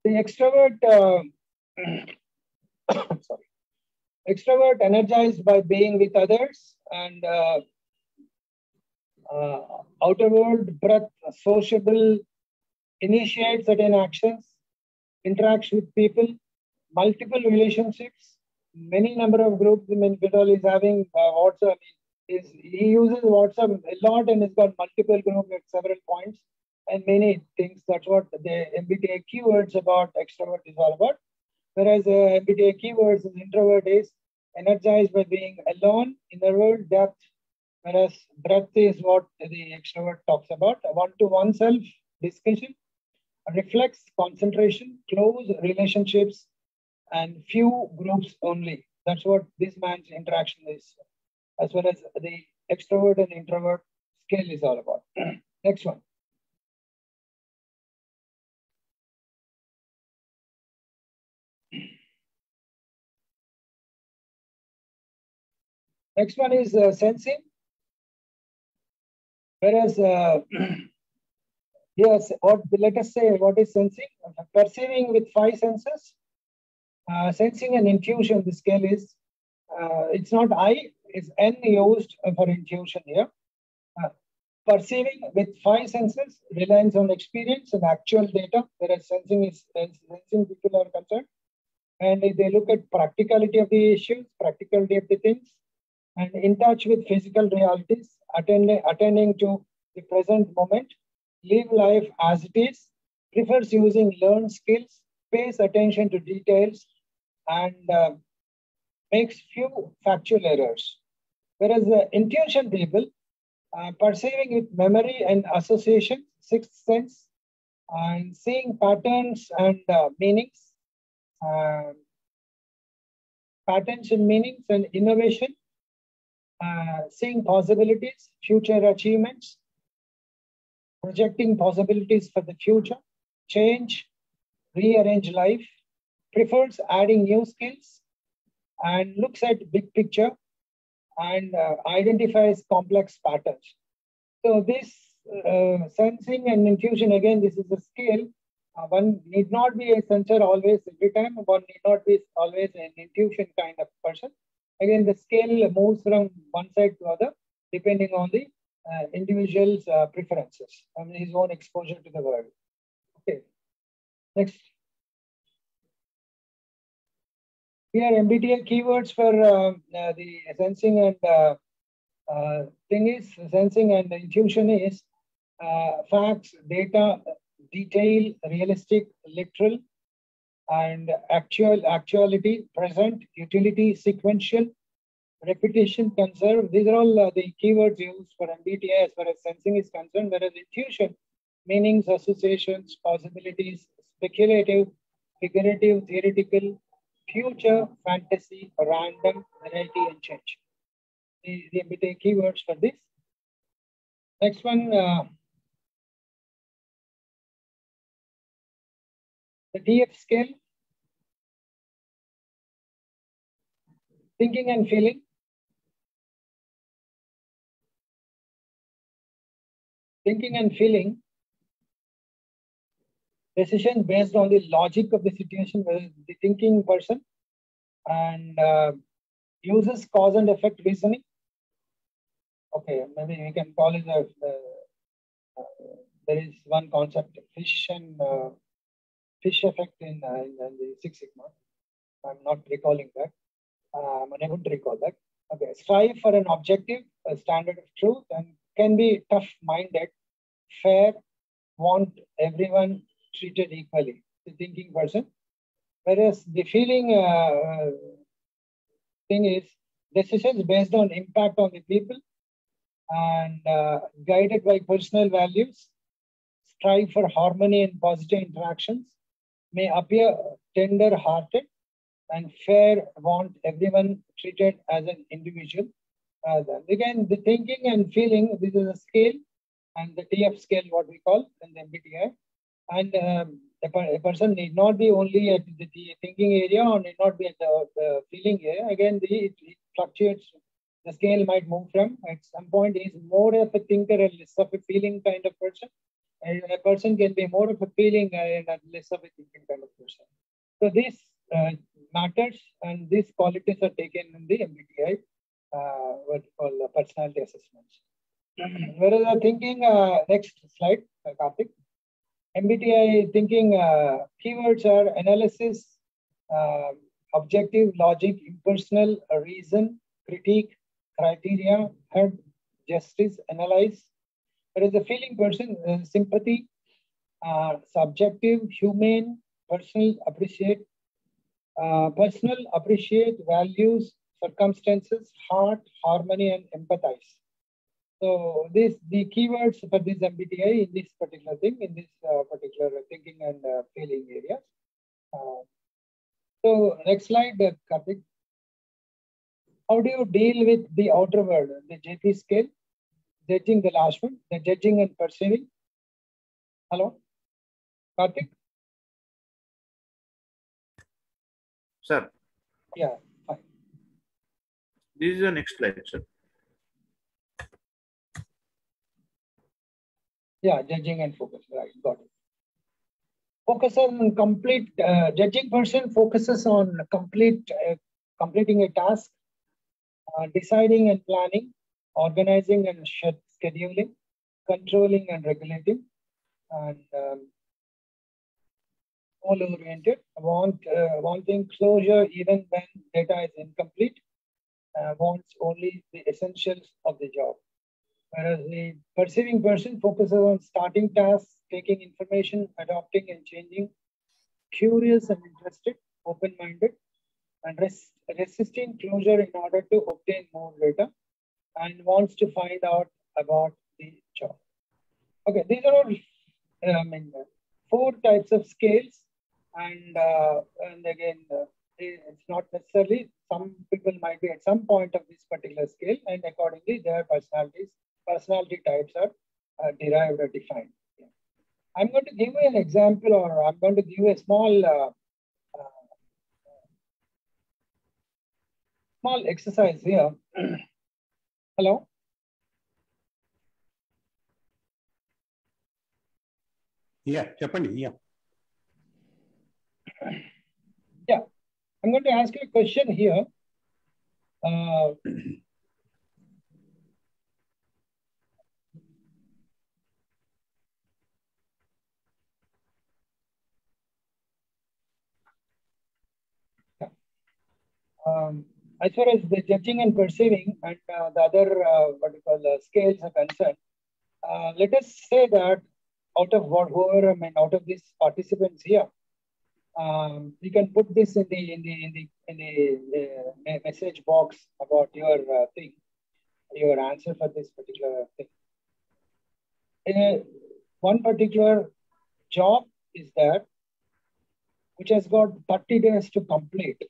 The extrovert, sorry, extrovert energized by being with others and outer world, breath, sociable, initiate certain actions, interacts with people, multiple relationships, many number of groups. Vidal is having WhatsApp. He uses WhatsApp a lot and has got multiple groups at several points and many things. That's what the MBTI keywords about extrovert is all about. Whereas MBTI keywords is introvert is energized by being alone, inner world, depth. Whereas breadth is what the extrovert talks about. One-to-one self discussion, reflex, concentration, close relationships, and few groups only. That's what this man's interaction is, as well as the extrovert and introvert scale is all about. Next one. Next one is sensing. Whereas, yes, let us say what is sensing? Perceiving with 5 senses. Sensing and intuition, the scale is, it's not I, it's N used for intuition here. Perceiving with 5 senses relies on experience and actual data, whereas sensing people are concerned. And they look at practicality of the issues, practicality of the things, and in touch with physical realities, attending to the present moment, live life as it is, prefers using learned skills, pays attention to details, and makes few factual errors. Whereas the intuition people perceiving with memory and association, sixth sense, and seeing patterns and meanings, patterns and meanings and innovation, seeing possibilities, future achievements, projecting possibilities for the future, change, rearrange life, prefers adding new skills, and looks at big picture and identifies complex patterns. So this sensing and intuition, again, this is a scale. One need not be a sensor always every time. One need not be always an intuition kind of person. Again, the scale moves from one side to other depending on the individual's preferences and his own exposure to the world. Okay, next. Here, MBTI keywords for the sensing and thing is sensing and intuition is facts, data, detail, realistic, literal, and actuality, present, utility, sequential, repetition, conserve. These are all the keywords used for MBTI as far as sensing is concerned, whereas intuition, meanings, associations, possibilities, speculative, figurative, theoretical, future, fantasy, random, variety, and change. The MBTI keywords for this. Next one, the TF scale, thinking and feeling. Thinking and feeling, decision based on the logic of the situation, where the thinking person and uses cause and effect reasoning. Okay, maybe we can call it there is one concept, fish effect in the Six Sigma. I'm not recalling that. I'm unable to recall that. Okay, strive for an objective, a standard of truth, and can be tough-minded, fair, want everyone treated equally, the thinking person. Whereas the feeling thing is decisions based on impact on the people and guided by personal values, strive for harmony and positive interactions, may appear tender-hearted and fair, want everyone treated as an individual. Again, the thinking and feeling, this is a scale, and the TF scale, what we call in the MBTI. And a person need not be only at the thinking area or need not be at the feeling area. Again, it fluctuates. The scale might move from, at some point, is more of a thinker and less of a feeling kind of person. And a person can be more of a feeling and less of a thinking kind of person. So this matters, and these qualities are taken in the MBTI, what we call personality assessments. Whereas the thinking, next slide, Karthik. MBTI thinking keywords are analysis, objective, logic, impersonal, reason, critique, criteria, head, justice, analyze. Whereas the feeling person, sympathy, subjective, humane, personal, appreciate, values, circumstances, heart, harmony, and empathize. So the keywords for this MBTI in this particular thing, in this particular thinking and feeling areas. So next slide, Karthik. How do you deal with the outer world, the JP scale? Judging, the last one, the judging and perceiving. Hello, Karthik? Sir. Yeah, fine. This is the next slide, sir. Yeah, judging and focus, right, got it. Focus on complete, judging person focuses on completing a task, deciding and planning, organizing and scheduling, controlling and regulating, and goal-oriented, wanting closure even when data is incomplete, wants only the essentials of the job. Whereas the perceiving person focuses on starting tasks, taking information, adopting and changing, curious and interested, open-minded, and resisting closure in order to obtain more data, and wants to find out about the job. Okay, these are all 4 types of scales, and again, it's not necessarily, some people might be at some point of this particular scale, and accordingly their personality types are derived or defined. Yeah. I'm going to give you an example, or I'm going to give you a small exercise here. Hello? Yeah, Japandi, yeah. Yeah, I'm going to ask you a question here. As far as the judging and perceiving and the other what you call scales are concerned, let us say that out of out of these participants here, you can put this in the message box about your thing, your answer for this particular thing. One particular job is that which has got 30 days to complete.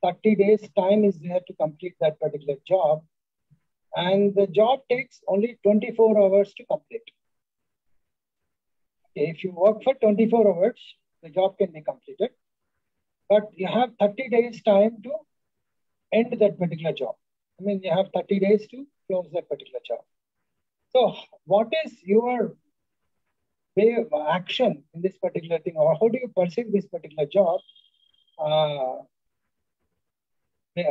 30 days time is there to complete that particular job, and the job takes only 24 hours to complete. Okay, if you work for 24 hours, the job can be completed, but you have 30 days time to end that particular job. I mean, you have 30 days to close that particular job. So what is your way of action in this particular thing, or how do you perceive this particular job?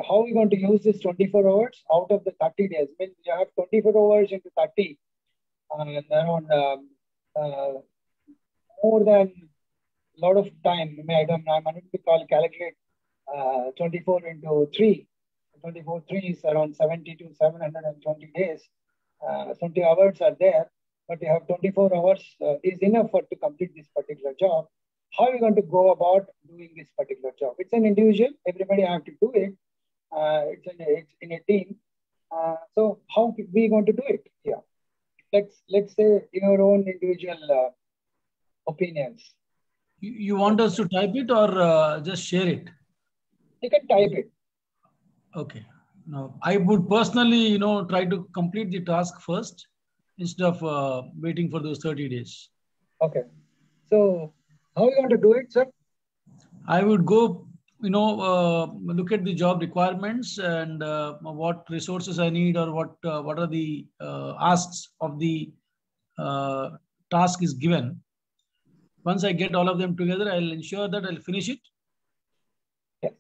How are we going to use this 24 hours out of the 30 days? I mean, you have 24 hours into 30, and around more than a lot of time. I mean, I'm unable to calculate 24 into 3. 24 3 is around 70 to 720 days. 20 hours are there, but you have 24 hours is enough to complete this particular job. How are you going to go about doing this particular job? It's an individual. Everybody have to do it. It's in a team. So how are we going to do it? Yeah. Let's say your own individual opinions. You want us to type it or just share it? You can type it. Okay. Now, I would personally, try to complete the task first instead of waiting for those 30 days. Okay. So how are you going to do it, sir? I would go, look at the job requirements and what resources I need, or what are the asks of the task is given. Once I get all of them together, I'll ensure that I'll finish it. Yes.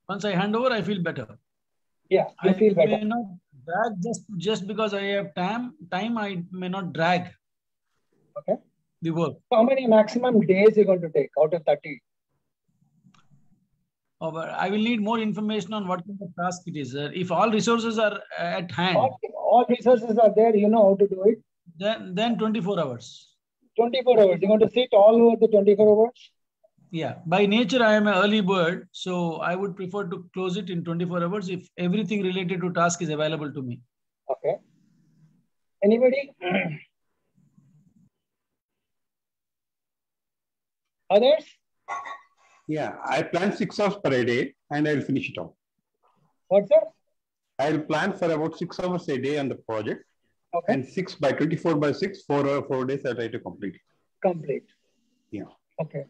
Once I hand over, I feel better. Yeah, you feel better. I may not drag just because I have time. I may not drag. Okay. The work. So how many maximum days are you going to take out of 30? I will need more information on what kind of task it is. If all resources are at hand. All resources are there, you know how to do it. Then 24 hours. 24 hours. You want to sit all over the 24 hours? Yeah. By nature, I am an early bird. So I would prefer to close it in 24 hours if everything related to task is available to me. Okay. Anybody? Others? Yeah, I plan 6 hours per day and I'll finish it off. What, sir? I'll plan for about 6 hours a day on the project. Okay. And 24 by 6, 4 days I'll try to complete it. Complete. Yeah. Okay.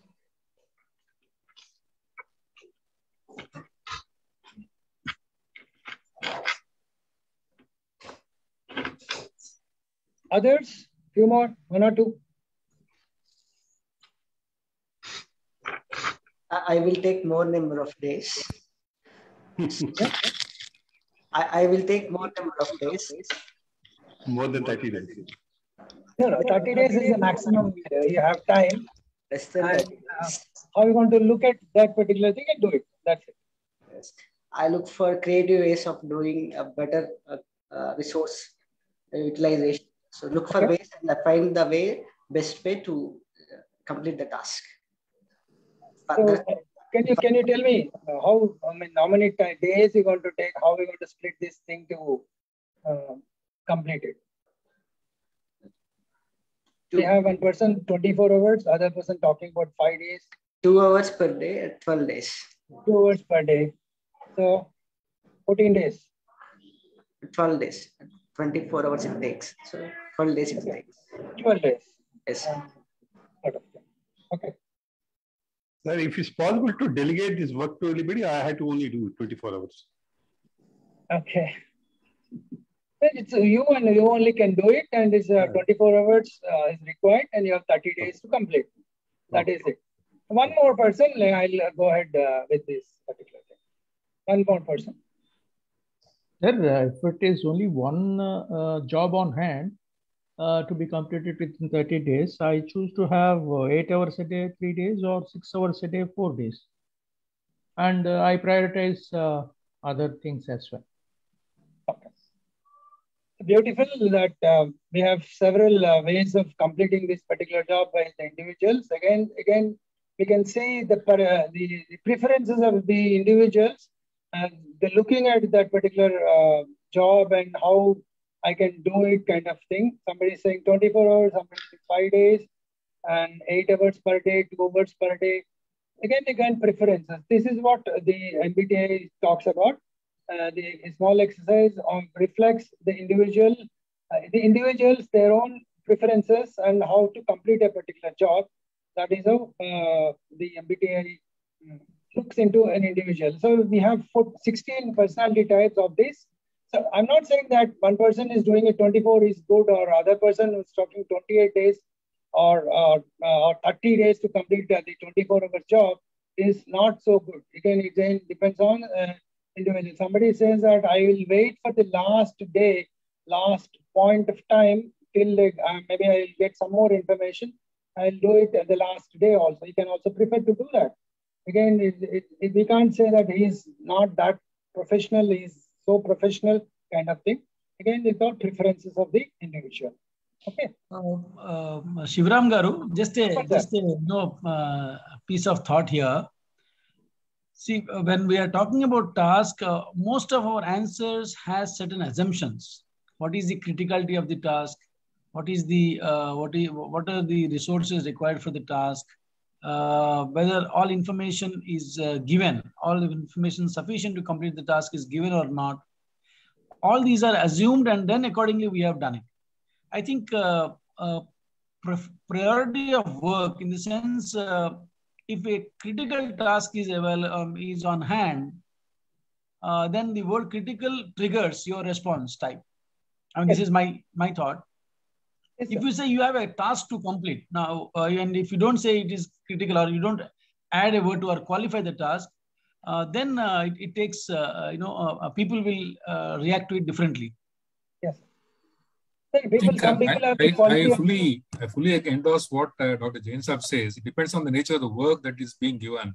Others? Few more? 1 or 2? I will take more number of days. I will take more number of days. More than 30 days. No, 30 days is the maximum. You have time. Less than And, 30 days. how you want to look at that particular thing and do it. That's it. Yes. I look for creative ways of doing a better resource utilization. So look for ways and find the best way to complete the task. So, can you tell me how many days you're going to take? How are you going to split this thing to complete it? They have one person 24 hours, other person talking about 5 days. 2 hours per day at 12 days. 2 hours per day. So 14 days. 12 days. 24 hours it takes. So 12 days it takes. 12 days. Yes. Okay. Sir, if it's possible to delegate this work to anybody, I had to only do 24 hours. Okay. It's you and you only can do it, and it's 24 hours is required, and you have 30 days to complete. That is it. One more person, I'll go ahead with this particular thing. One more person. Sir, if it is only one job on hand to be completed within 30 days, I choose to have 8 hours a day, 3 days, or 6 hours a day, 4 days. And I prioritize other things as well. Okay. Beautiful that we have several ways of completing this particular job by the individuals. Again, we can see the preferences of the individuals, and they're looking at that particular job and how I can do it kind of thing. Somebody is saying 24 hours, somebody is 5 days, and 8 hours per day, 2 hours per day. Again, preferences. This is what the MBTI talks about. The small exercise reflects the individuals, their own preferences and how to complete a particular job. That is how the MBTI looks into an individual. So we have 16 personality types of this. So I'm not saying that one person is doing it 24 is good, or other person is talking 28 days or 30 days to complete the 24-hour job is not so good. Again, depends on individual. Somebody says that I will wait for the last day, last point of time till maybe I'll get some more information. I'll do it at the last day also. You can also prefer to do that. Again, we can't say that he's not that professional, he's so professional kind of thing. Again, it's all preferences of the individual. Okay. Shivaram Garu, just a piece of thought here. See, when we are talking about task, most of our answers has certain assumptions. What is the criticality of the task? What is the what are the resources required for the task? Whether all information is given, all the information sufficient to complete the task is given or not. All these are assumed, and then accordingly we have done it. I think priority of work in the sense, if a critical task is on hand, then the word critical triggers your response type. I mean, this is my thought. Yes, if you say you have a task to complete now, and if you don't say it is critical or you don't add a word to or qualify the task, then it takes, people will react to it differently. Yes. I fully endorse what Dr. Jain Saab says. It depends on the nature of the work that is being given.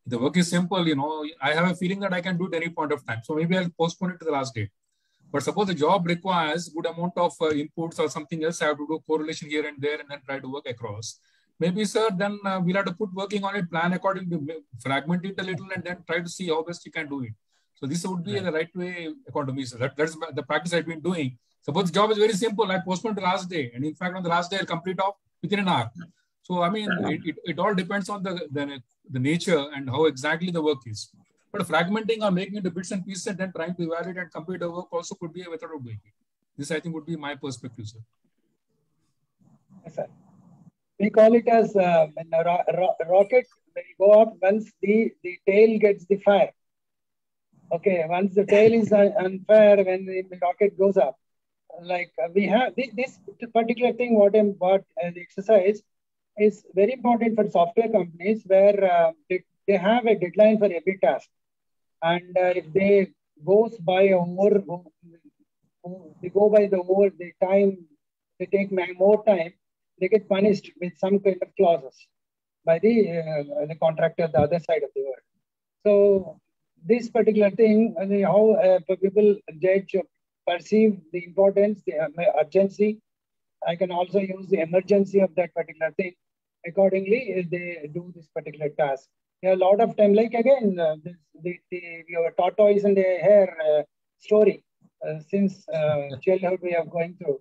If the work is simple, I have a feeling that I can do it at any point of time. So maybe I'll postpone it to the last date. But suppose the job requires good amount of inputs or something else, I have to do correlation here and there and then try to work across. Maybe, sir, then we'll have to put working on it, plan according to, fragment it a little and then try to see how best you can do it. So this would be the right way, according to me. So that's the practice I've been doing. Suppose the job is very simple, I postpone to the last day. And in fact, on the last day, I'll complete off within an hour. So, I mean, it all depends on the nature and how exactly the work is. But fragmenting or making it into bits and pieces and then trying to evaluate and complete the work also could be a method of doing it. This, I think, would be my perspective, sir. Yes, sir. We call it as when a rocket will go up once the tail gets the fire. Okay, once the tail is on fire, when the rocket goes up. Like we have this particular thing, what the exercise is very important for software companies where they have a deadline for every task. And if they go by the time, they take more time, they get punished with some kind of clauses by the contractor, the other side of the world. So this particular thing, how people judge, perceive the importance, the urgency. I can also use the emergency of that particular thing. Accordingly, they do this particular task. A lot of time, like again, your tortoise and the hare story. Since childhood we are going through.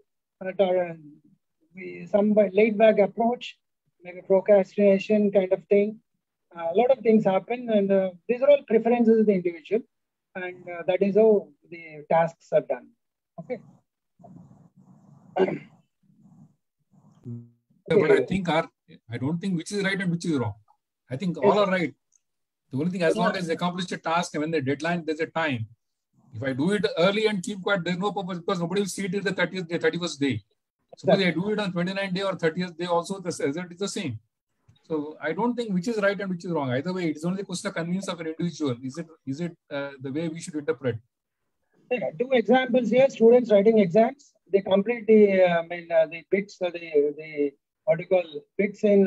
some laid back approach, maybe procrastination kind of thing. A lot of things happen, and these are all preferences of the individual, and that is how the tasks are done. Okay. But I don't think which is right and which is wrong. I think all are right. The only thing, as long as they accomplish a task and when the deadline, there's a time. If I do it early and keep quiet, there's no purpose because nobody will see it till the 30th day, 31st day. Suppose I do it on 29th day or 30th day, also the result is the same. So I don't think which is right and which is wrong. Either way, it is only a question of convenience of an individual. Is it the way we should interpret? Yeah, 2 examples here. Students writing exams, they complete the the bits, the what you call bits in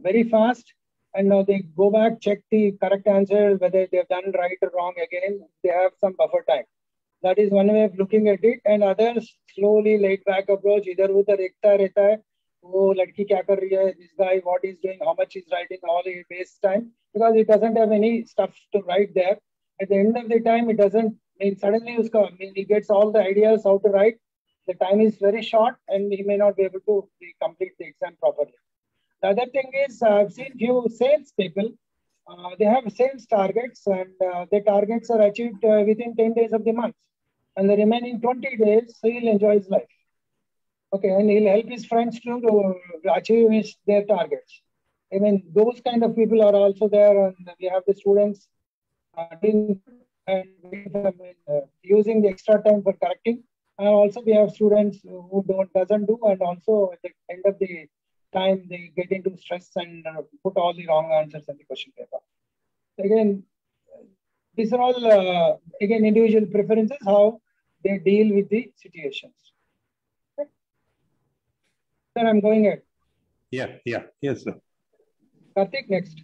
very fast, and now they go back, check the correct answer, whether they have done right or wrong again. They have some buffer time. That is one way of looking at it. And others slowly laid back approach. Idhar udhar ekta rehta hai. Oh, ladki kya kar rahi hai? This guy, what he's doing, how much he's writing, all he wastes time because he doesn't have any stuff to write there. At the end of the time, it doesn't mean suddenly he gets all the ideas how to write. The time is very short and he may not be able to complete the exam properly. The other thing is, I've seen few sales people, they have sales targets and their targets are achieved within 10 days of the month. And the remaining 20 days, he'll enjoy his life. Okay, and he'll help his friends to achieve their targets. I mean, those kind of people are also there, and we have the students using the extra time for correcting. And also we have students who doesn't do, and also at the end of the time they get into stress and put all the wrong answers in the question paper. Again, these are all again individual preferences, how they deal with the situations. Okay. Then I'm going ahead. Yes, sir. Karthik, next.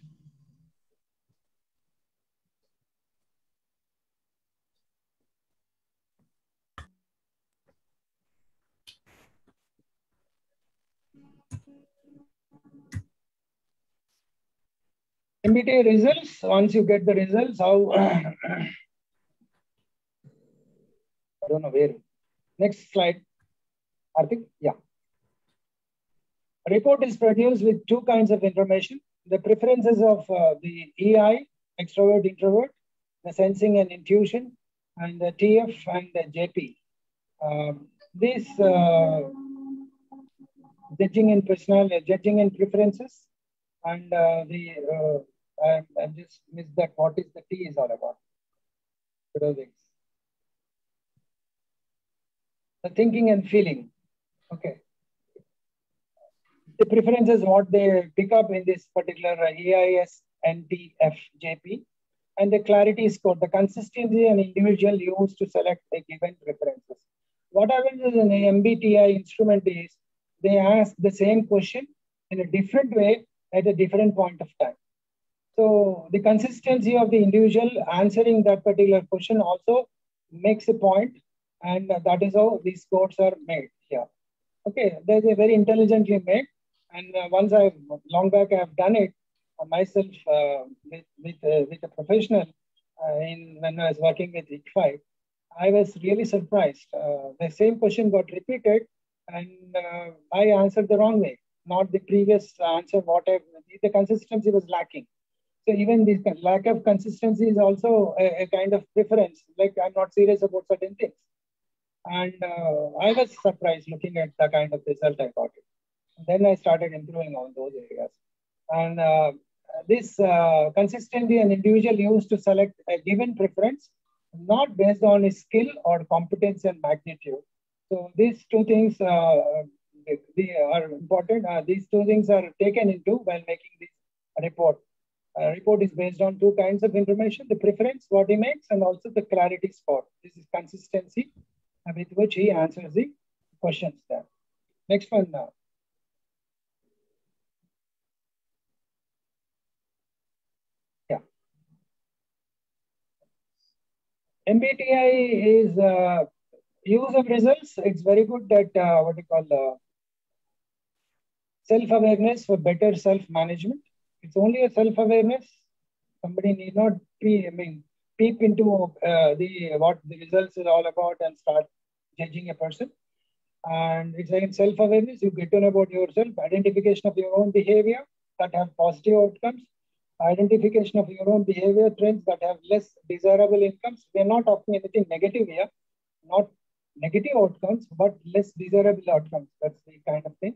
MBTI results, once you get the results, how, I don't know where. Next slide. Karthik, yeah. A report is produced with 2 kinds of information. The preferences of the EI, extrovert, introvert, the sensing and intuition, and the TF and the JP. This judging and personality, judging and preferences, and I just missed that. What is the T is all about? The thinking and feeling. Okay. The preferences, what they pick up in this particular EIS, NTF, JP, and the clarity score, the consistency an individual used to select the given preferences. What happens in an MBTI instrument is they ask the same question in a different way at a different point of time. So the consistency of the individual answering that particular question also makes a point, and that is how these scores are made here. Okay, they're very intelligently made. And once long back, I have done it myself with a professional when I was working with ICFI. I was really surprised. The same question got repeated, and I answered the wrong way, not the previous answer. The consistency was lacking. So even this lack of consistency is also a kind of preference. Like I'm not serious about certain things, and I was surprised looking at the kind of result I got. Then I started improving on those areas. And this consistency an individual used to select a given preference, not based on his skill or competence and magnitude. So these 2 things they are important. These 2 things are taken into while making this report. Report is based on 2 kinds of information: the preference, what he makes, and also the clarity score. This is consistency with which he answers the questions there. Next one now. MBTI is use of results. It's very good at what you call self-awareness for better self-management. It's only a self-awareness. Somebody need not peep into what the results is all about and start judging a person. And it's again self-awareness. You get to know about yourself, identification of your own behavior that have positive outcomes, identification of your own behavior trends that have less desirable incomes. We're not talking anything negative here, not negative outcomes, but less desirable outcomes. That's the kind of thing.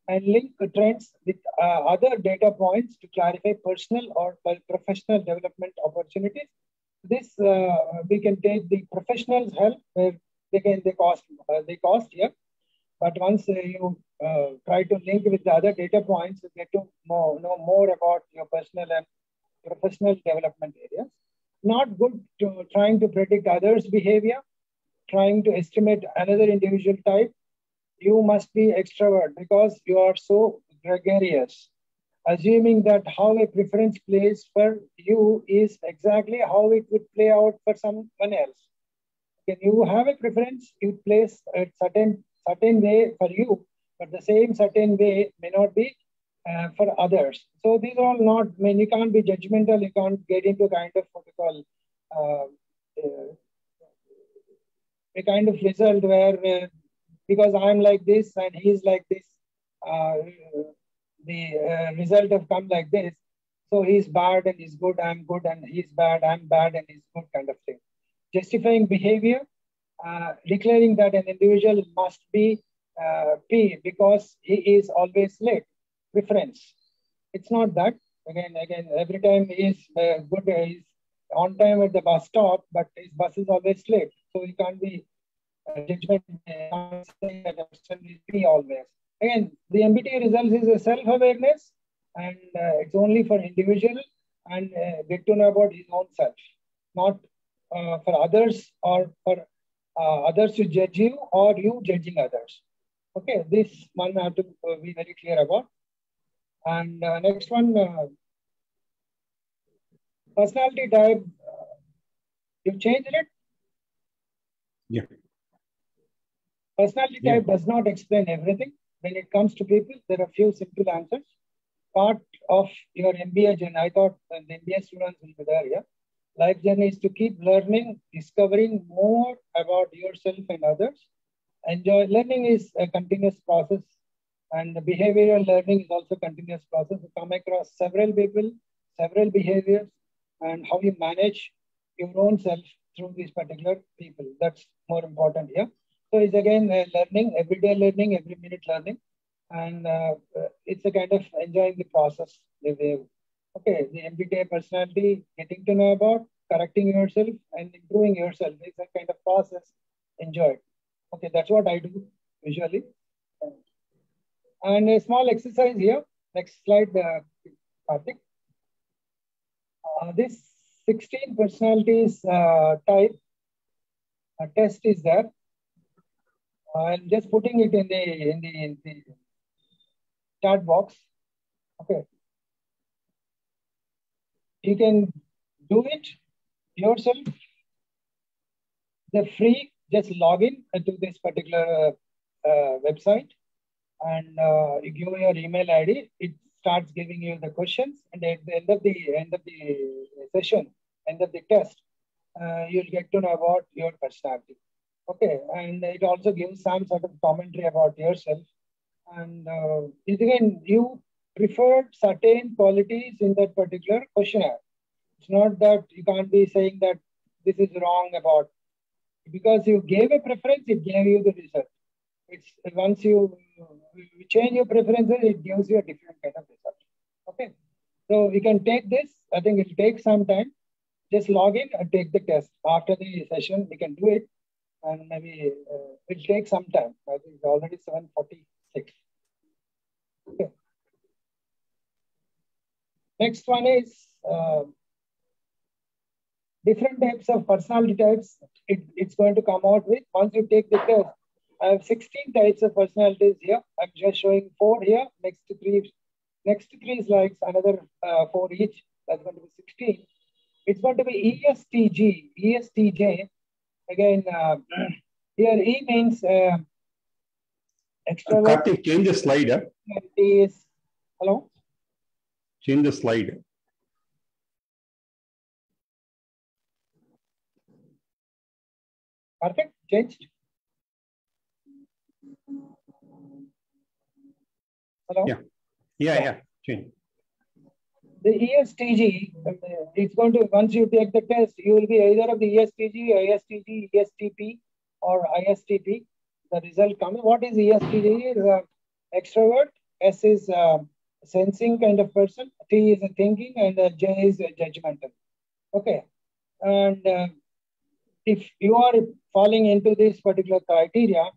And link trends with other data points to clarify personal or professional development opportunities. This we can take the professionals' help where they cost here. But once you try to link with the other data points, you get to know more about your personal and professional development areas. Not good to trying to predict others' behavior, trying to estimate another individual type. You must be extrovert because you are so gregarious. Assuming that how a preference plays for you is exactly how it would play out for someone else. When you have a preference, it plays a certain way for you, but the same certain way may not be for others. So these are all not, I mean, you can't be judgmental, you can't get into kind of what we call a kind of result where because I'm like this and he's like this, the result have come like this. So he's bad and he's good, I'm good, and he's bad, I'm bad, and he's good kind of thing. Justifying behavior, declaring that an individual must be P because he is always late. Preference. It's not that. Again, every time he's good, he's on time at the bus stop, but his bus is always late. So he can't be judgment. Saying that person is P always. Again, the MBTI results is a self-awareness, and it's only for individual and get to know about his own self, not for others or for others to judge you or you judging others. Okay, this one I have to be very clear about. And next one, personality type. You changed it? Yeah. Personality type does not explain everything. When it comes to people, there are few simple answers. Part of your MBA journey, I thought the MBA students will be there, yeah. Life journey is to keep learning, discovering more about yourself and others. Learning is a continuous process, and the behavioral learning is also a continuous process. You come across several people, several behaviors, and how you manage your own self through these particular people. That's more important here. So it's again learning, everyday learning, every minute learning, and it's a kind of enjoying the process. Okay, the MBTI personality, getting to know about, correcting yourself and improving yourself. It's a kind of process. Enjoy it. Okay, that's what I do usually. And a small exercise here. Next slide, Karthik. This 16 personalities type test is there. I'm just putting it in the chat box. Okay. You can do it yourself. They're free. Just log in to this particular website, and you give your email ID. It starts giving you the questions, and at the end of the session, end of the test, you'll get to know about your personality. Okay, and it also gives some sort of commentary about yourself. And again, you preferred certain qualities in that particular questionnaire. It's not that you can't be saying that this is wrong about, because you gave a preference, it gave you the result. It's once you change your preferences, it gives you a different kind of result. Okay, so we can take this. I think it'll take some time. Just log in and take the test. After the session, we can do it, and maybe it'll take some time. I think it's already 7:46. Okay. Next one is different types of personality types. It's going to come out with once you take the test. I have 16 types of personalities here. I'm just showing 4 here. Next three slides, another 4 each. That's going to be 16. It's going to be ESTG, ESTJ. Again, here E means extrovert. Karthik, change the slide. T is, hello? Change the slide. Perfect. Changed. Hello? Yeah. Change. The ESTG, it's going to, once you take the test, you will be either of the ESTG, ISTG, ESTP, or ISTP. The result comes. What is ESTG? Is extrovert. S is sensing kind of person. T is a thinking, and J is a judgmental. Okay. And if you are falling into this particular criteria,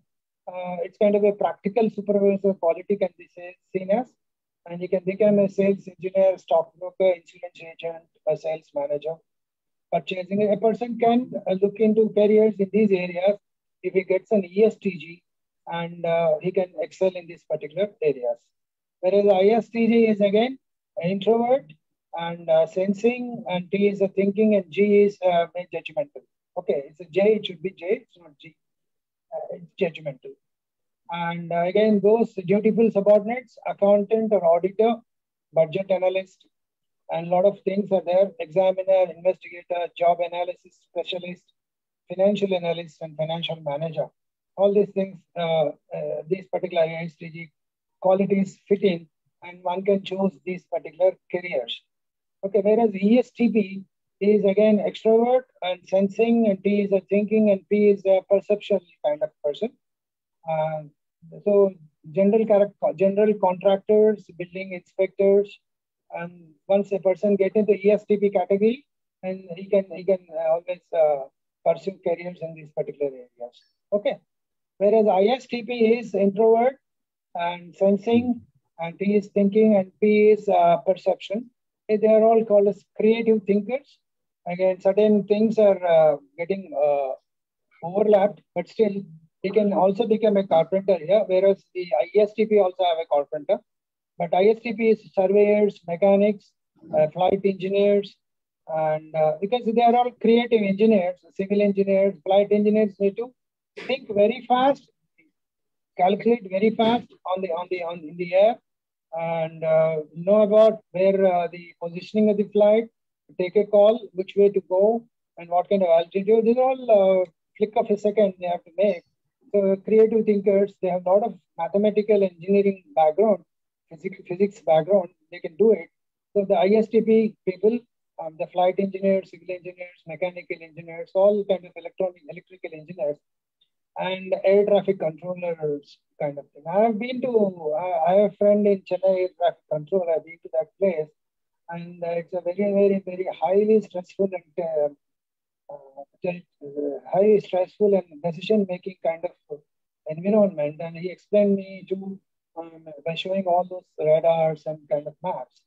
it's kind of a practical supervisor quality can be seen as. And you can become a sales engineer, stockbroker, insurance agent, a sales manager, purchasing. A person can look into careers in these areas if he gets an ESTG, and he can excel in these particular areas. Whereas ISTG is again an introvert and sensing, and T is a thinking, and G is judgmental. Okay, it's a J, it should be J, it's not G. It's judgmental. And again, those dutiful subordinates, accountant or auditor, budget analyst, and a lot of things are there. Examiner, investigator, job analysis specialist, financial analyst, and financial manager. All these things, these particular ISTG qualities fit in, and one can choose these particular careers. Okay, whereas ESTP is again extrovert and sensing, and T is a thinking, and P is a perception kind of person. So general contractors, building inspectors, and once a person gets into ESTP category, and he can always pursue careers in these particular areas. Okay. Whereas ISTP is introvert and sensing, and T is thinking, and P is perception. They are all called as creative thinkers. Again, certain things are getting overlapped, but still, he can also become a carpenter here, whereas the ISTP also have a carpenter. But ISTP is surveyors, mechanics, flight engineers, and because they are all creative engineers, civil engineers, flight engineers need to think very fast, calculate very fast in the air, and know about where the positioning of the flight, take a call, which way to go, and what kind of altitude. These are all flick of a second they have to make. So creative thinkers, they have a lot of mathematical engineering background, physics background, they can do it. So the ISTP people, the flight engineers, civil engineers, mechanical engineers, all kind of electrical engineers, and air traffic controllers kind of thing. I have a friend in Chennai Air Traffic Control. I've been to that place, and it's a very, very highly stressful and high stressful and decision-making kind of environment. And he explained me to by showing all those radars and kind of maps.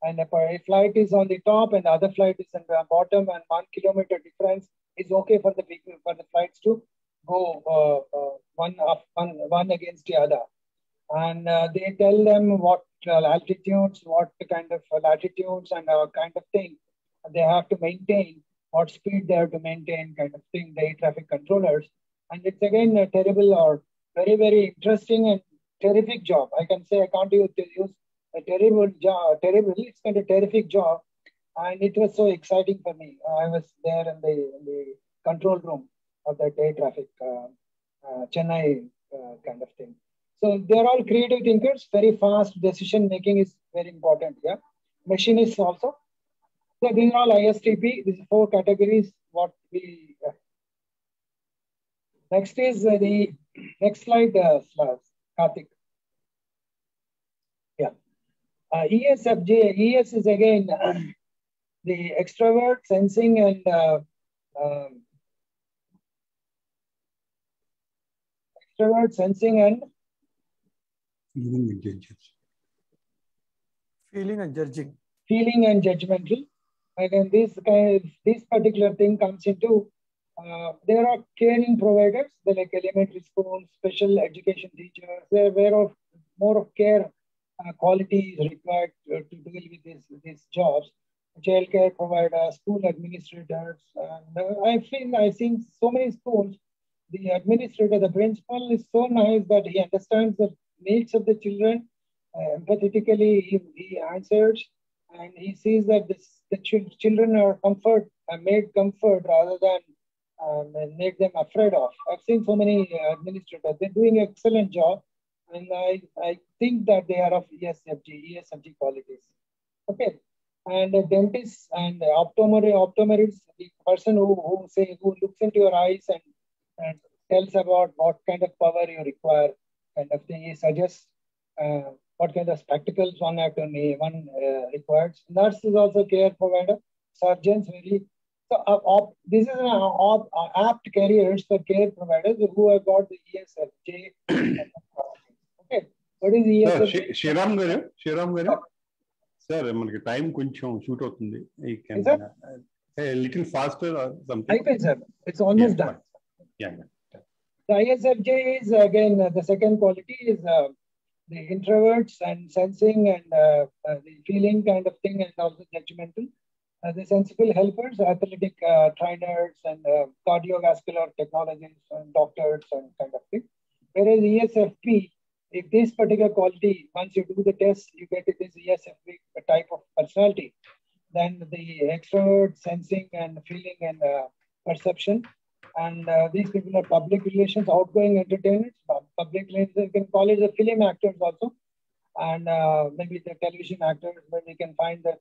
And if a flight is on the top and the other flight is on the bottom, and 1 kilometer difference is okay for the flights to go one against the other. And they tell them what altitudes, what kind of latitudes, and kind of thing they have to maintain, what speed they have to maintain, kind of thing, the air traffic controllers. And it's again a terrible or very, very interesting and terrific job. I can say, I can't use a terrible job, it's kind of terrific job. And it was so exciting for me. I was there in the control room of that air traffic, Chennai kind of thing. So they're all creative thinkers, very fast decision making is very important. Yeah, machinists also. So these are all ISTP. These 4 categories. What we next is the next slide, Karthik. Yeah, ESFJ. ES is again the extrovert, sensing, and extrovert, sensing, and feeling and judging. Feeling and judgmental. And then this particular thing comes into, there are caring providers, they're like elementary schools, special education teachers, they're aware of more of care quality is required to deal with these jobs. Child care providers, school administrators, and I've seen so many schools, the administrator, the principal is so nice that he understands the needs of the children, empathetically he answers, and he sees that the children are made comfort rather than make them afraid of. I've seen so many administrators, they're doing an excellent job, and I think that they are of ESFG qualities. Okay. And dentists and optometrists, the person who looks into your eyes and tells about what kind of power you require, kind of thing. He suggests what kind of spectacles one requires. Nurse is also care provider. Surgeons really. So this is an apt careers for care providers who have got the ESFJ. Okay. What is ESFJ? Shriram garu. Sir, manaki time koncham shoot avutundi. You can a little faster or something. Okay, sir. It's almost done. Yeah. The ISFJ is again the second quality is the introverts and sensing and the feeling kind of thing, and also judgmental. The sensible helpers, athletic trainers and cardiovascular technologists and doctors and kind of thing. Whereas ESFP, if this particular quality, once you do the test, you get this ESFP type of personality, then the extrovert, sensing and feeling and perception. And these people are public relations, outgoing entertainers, public relations, you can call it the film actors also. And maybe the television actors, where we can find that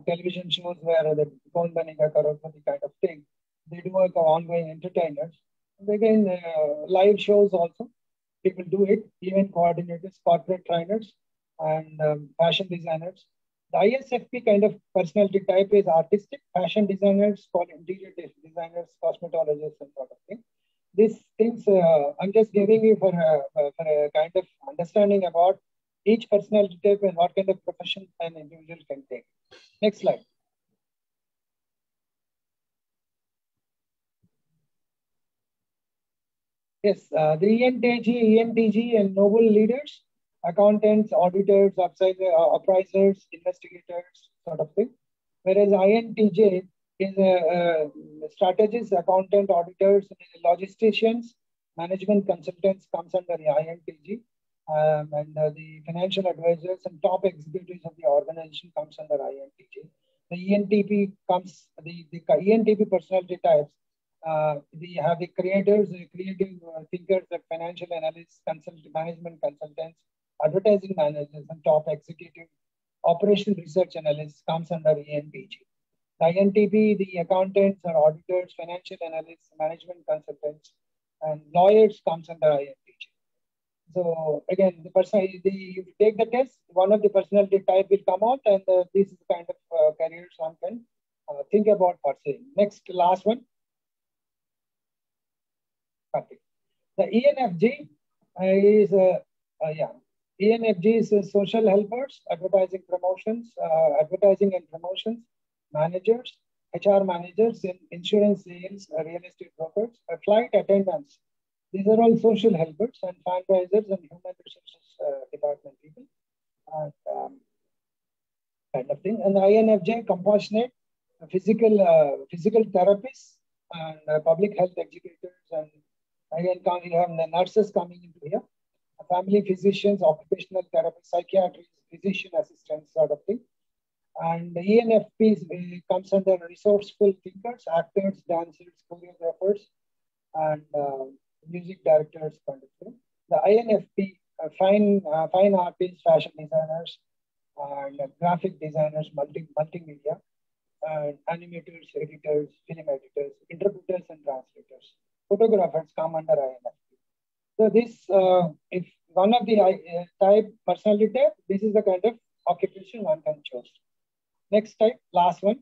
television shows where the Kaun Banega Crorepati kind of thing, they do work ongoing entertainers. And again, live shows also. People do it, event coordinators, corporate trainers, and fashion designers. The ISFP kind of personality type is artistic, fashion designers, interior designers, cosmetologists, and sort of thing. These things I'm just giving you for a kind of understanding about each personality type and what kind of profession an individual can take. Next slide. Yes, the ENTG and noble leaders, accountants, auditors, appraisers, investigators, sort of thing. Whereas INTJ is a strategist, accountant, auditors, logisticians, management consultants comes under the INTG. And the financial advisors and top executives of the organization comes under INTJ. The ENTP comes, the ENTP personality types. We have the creators, the creative thinkers, the financial analysts, management consultants, advertising managers, and top executive operation research analysts comes under ENTG. The INTP, the accountants or auditors, financial analysts, management consultants, and lawyers comes under INTG. So again, you take the test, one of the personality type will come out, and this is the kind of careers one can think about pursuing. Next, last one. Okay. The ENFJ is ENFJ is social helpers, advertising and promotions, managers, HR managers in insurance sales, real estate brokers, flight attendants. These are all social helpers and fundraisers and human resources department people, and kind of thing. And the INFJ, compassionate, physical therapists and public health educators, and again, we have the nurses coming into here, family physicians, occupational therapists, psychiatrists, physician assistants, sort of thing. And the ENFP comes under resourceful thinkers, actors, dancers, choreographers, and music directors, kind of thing. The INFP, fine artists, fashion designers, and graphic designers, multimedia, animators, editors, film editors, interpreters, and translators. Photographers come under INFP. So this, if one of the personality type, this is the kind of occupation one can choose. Next type, last one.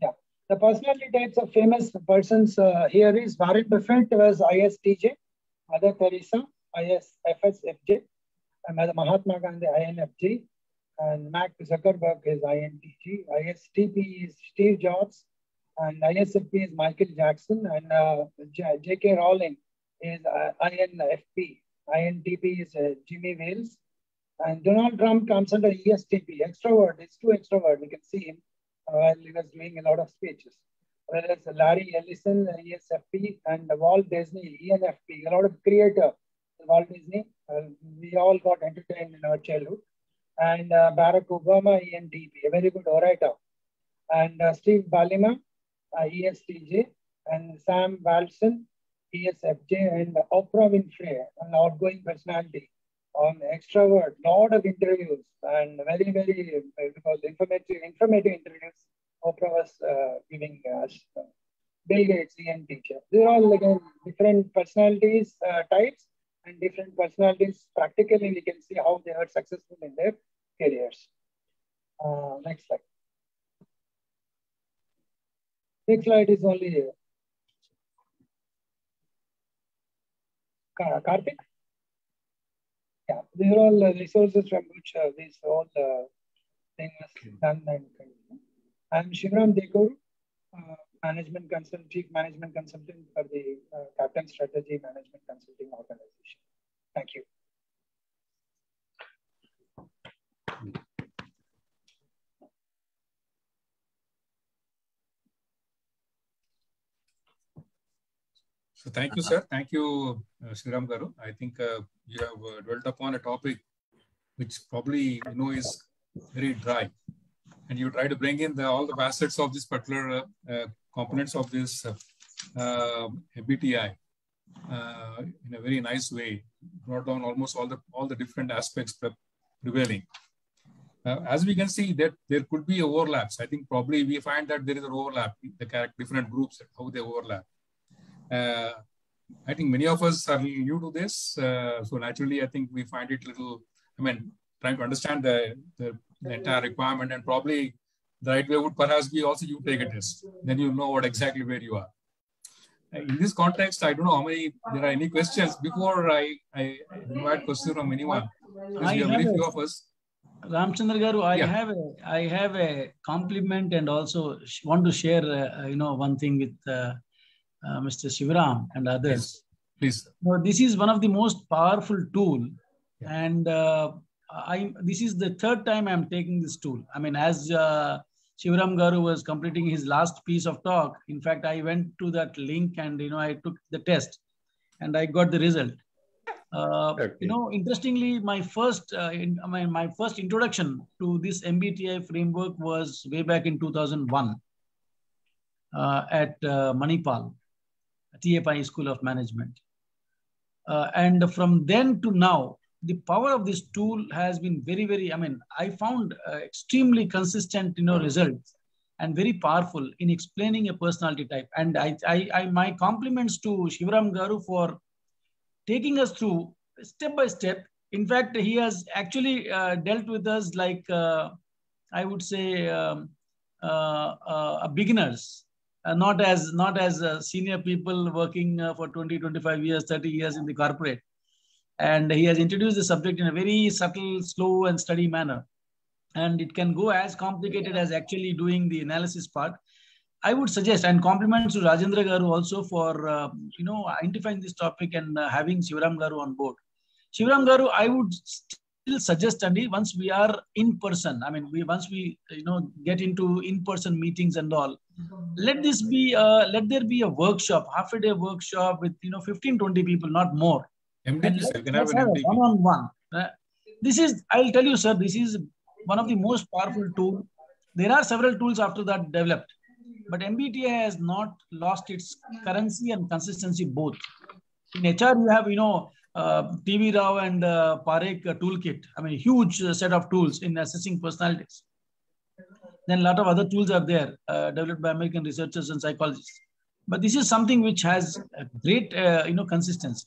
Yeah, the personality types of famous persons here is Warren Buffett was ISTJ, Mother Teresa, ISFSFJ, and Mahatma Gandhi, INFJ, and Mark Zuckerberg is INTJ, ISTP is Steve Jobs, and ISFP is Michael Jackson, and J.K. Rowling is INFP. INTP is Jimmy Wales, and Donald Trump comes under ESTP, extrovert. It's too extrovert. We can see him while he was doing a lot of speeches. Whereas Larry Ellison, ESFP, and Walt Disney, ENFP, a lot of creator. Walt Disney, we all got entertained in our childhood. And Barack Obama, ENTP, a very good orator. And Steve Ballmer, ESTJ, and Sam Walton, ESFJ, and Oprah Winfrey, an outgoing personality, on extrovert, lot of interviews and very, very, because informative interviews Oprah was giving us. Bill Gates, EN teacher. They're all again different personalities types and different personalities. Practically, we can see how they are successful in their careers. Next slide. Next slide is only Karthik. Yeah, these are all resources from which this whole thing was done. And I'm Shivram Dekuru, Chief Management Consultant for the Captain Strategy Management Consulting Organization. Thank you. So thank you, sir. Thank you, Shriram Garu. I think you have dwelt upon a topic which probably is very dry, and you try to bring in all the facets of this particular components of this MBTI in a very nice way. Brought down almost all the different aspects prevailing. As we can see, that there could be overlaps. I think probably we find that there is an overlap. The different groups, how they overlap. I think many of us are new to this, so naturally, I think we find it little. Trying to understand the entire requirement, and probably the right way would perhaps be also you take a test, then you know exactly where you are. In this context, I don't know how many there are any questions before I invite questions from anyone. Because we have very few of us. Ramchandra Garu, I have a compliment and also want to share one thing with Mr. Shivram and others. Please. This is one of the most powerful tool, and this is the third time I'm taking this tool. As Shivram Garu was completing his last piece of talk, in fact, I went to that link and I took the test, and I got the result. Interestingly, my first introduction to this MBTI framework was way back in 2001 at Manipal, TFI School of Management. And from then to now, the power of this tool has been very, very, I found extremely consistent, results and very powerful in explaining a personality type. And my compliments to Shivram Garu for taking us through step by step. In fact, he has actually dealt with us like, I would say, beginners. Not as senior people working for 20, 25 years, 30 years in the corporate. And he has introduced the subject in a very subtle, slow and steady manner. And it can go as complicated as actually doing the analysis part. I would suggest, and compliments to Rajendra Garu also for, identifying this topic and having Shivram Garu on board. Shivram Garu, I would still suggest, Andy, once we are in person, once we, get into in-person meetings and all, let there be a workshop, half a day workshop with, 15, 20 people, not more. MDT, can have an MDT. One-on-one. This is, I'll tell you, sir, this is one of the most powerful tools. There are several tools after that developed, but MBTI has not lost its currency and consistency both. In HR, you have, TV Rao and Parekh toolkit. Huge set of tools in assessing personalities. Then a lot of other tools are there, developed by American researchers and psychologists. But this is something which has a great, consistency.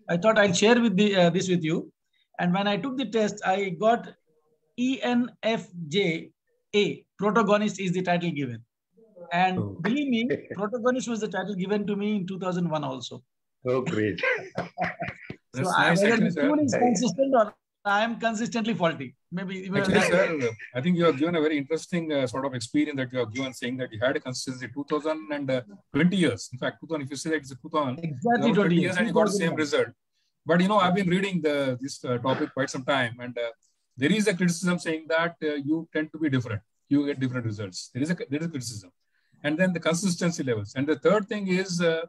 I thought I'll share this with you. And when I took the test, I got ENFJ-A, protagonist is the title given. And believe me, protagonist was the title given to me in 2001 also. Oh, great. So whether the tool is consistent or I am consistently faulty. Maybe. Actually, sir, I think you have given a very interesting sort of experience that you have given, saying that you had a consistency 2020 years. In fact, if you say that it's 2000, exactly 20 years and you got the same result. But I've been reading this topic quite some time, and there is a criticism saying that you tend to be different. You get different results. There is a criticism, and then the consistency levels. And the third thing is the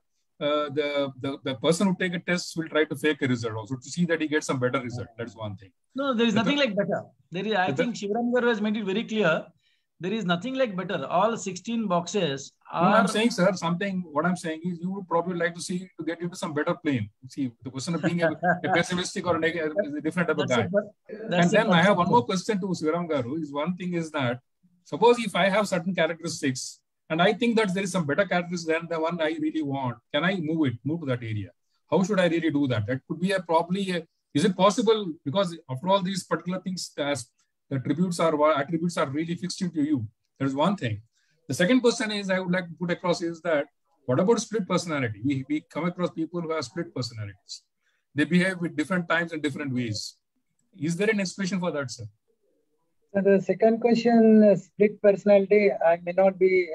person who take a test will try to fake a result also to see that he gets some better result. That's one thing. No, there is nothing like better. I think Shivram Garu has made it very clear. there is nothing like better. All 16 boxes No, are. I'm saying, sir, what I'm saying is you would probably like to see to get into some better plane. See, the question of being a pessimistic or a negative is a different type of guy. And then I have one more question to Sivaram Garu. One thing is that, suppose if I have certain characteristics and I think that there is some better characteristics than the one I really want, can I move to that area? How should I really do that? That could be is it possible? Because after all these particular things, as the attributes are really fixed into you. That is one thing. The second question is I would like to put across is that what about split personality? We come across people who have split personalities. They behave with different times and different ways. Is there an explanation for that, sir? So the second question, split personality, I may not be,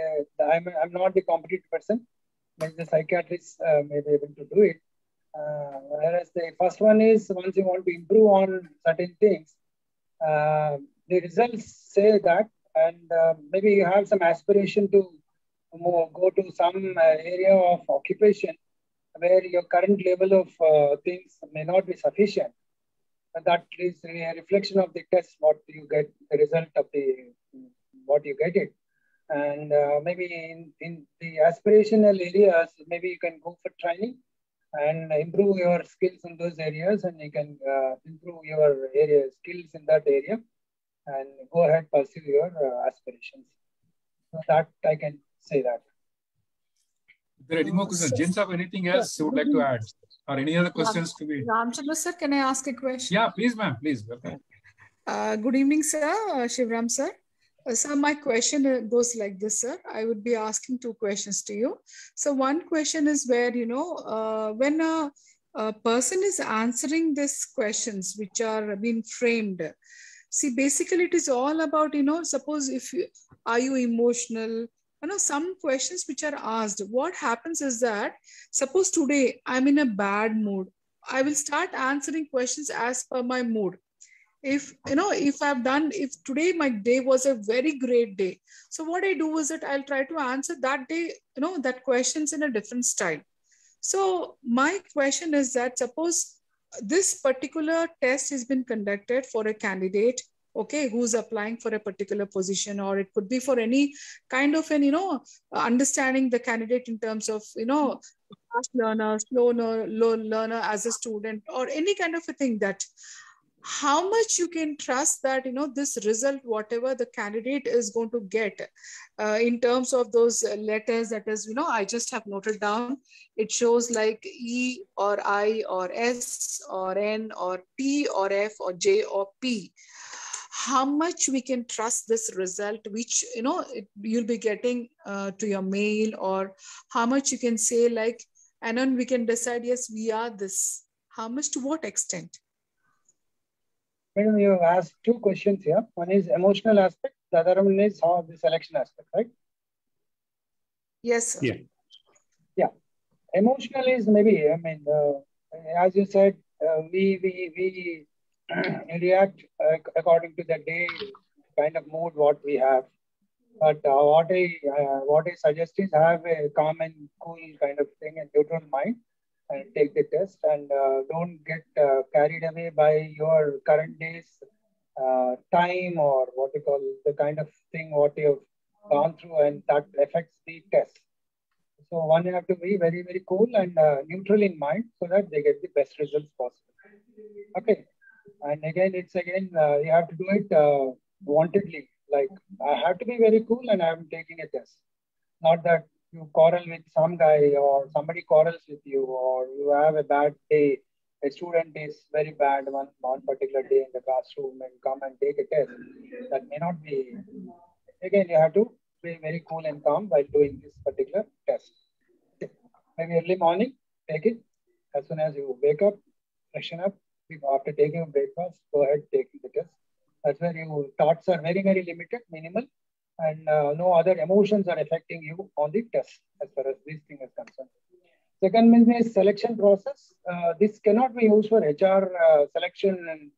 I'm not the competent person. Maybe the psychiatrist may be able to do it. Whereas the first one is once you want to improve on certain things, the results say that, and maybe you have some aspiration to go to some area of occupation where your current level of things may not be sufficient. And that is a reflection of the test, what you get, the result of what you get it. And maybe in the aspirational areas, maybe you can go for training and improve your skills in those areas, and you can improve your skills in that area and go ahead, pursue your aspirations. So that I can say that. Is there any more questions? James, have anything else you would like to add? Or any other questions to be? Ramchandra sir, can I ask a question? Yeah, please, ma'am, please. Welcome. Good evening, sir. Shivram sir. Sir, my question goes like this, sir. I would be asking two questions to you. So one question is where, when a person is answering these questions which are being framed, see, basically it is all about, suppose are you emotional? Some questions which are asked, what happens is that, suppose today I'm in a bad mood, I will start answering questions as per my mood. If today my day was a very great day, so what I do is that I'll try to answer that day, that questions in a different style. So my question is that, suppose this particular test has been conducted for a candidate, okay, who's applying for a particular position, or it could be for any kind of an, understanding the candidate in terms of, fast learner, slow learner as a student, or any kind of a thing, that how much you can trust that, this result, whatever the candidate is going to get in terms of those letters, that is, I just have noted down, it shows like E or I or S or N or T or F or J or P. How much we can trust this result, which, you'll be getting to your mail, or how much you can say like, and then we can decide, yes, we are this. How much, to what extent? Madam, you have asked two questions here. One is emotional aspect, the other one is how the selection aspect, right? Yes, sir. Yeah. Emotional is maybe, as you said, we react according to the day kind of mood what we have. But what I suggest is have a calm and cool kind of thing and neutral mind, and take the test, and don't get carried away by your current day's time, or what you call the kind of thing what you've gone through, and that affects the test. So one, you have to be very, very cool and neutral in mind, so that they get the best results possible. Okay. And again, you have to do it wantedly. Like, I have to be very cool and I'm taking a test. Not that you quarrel with some guy, or somebody quarrels with you, or you have a bad day. A student is very bad one particular day in the classroom and come and take a test. That may not be. Again, you have to be very cool and calm while doing this particular test. Maybe early morning, take it. As soon as you wake up, freshen up. After taking a breakfast, go ahead, taking the test. That's where your thoughts are very, very limited, minimal, and no other emotions are affecting you on the test as far as this thing is concerned. Second is selection process. This cannot be used for HR selection, and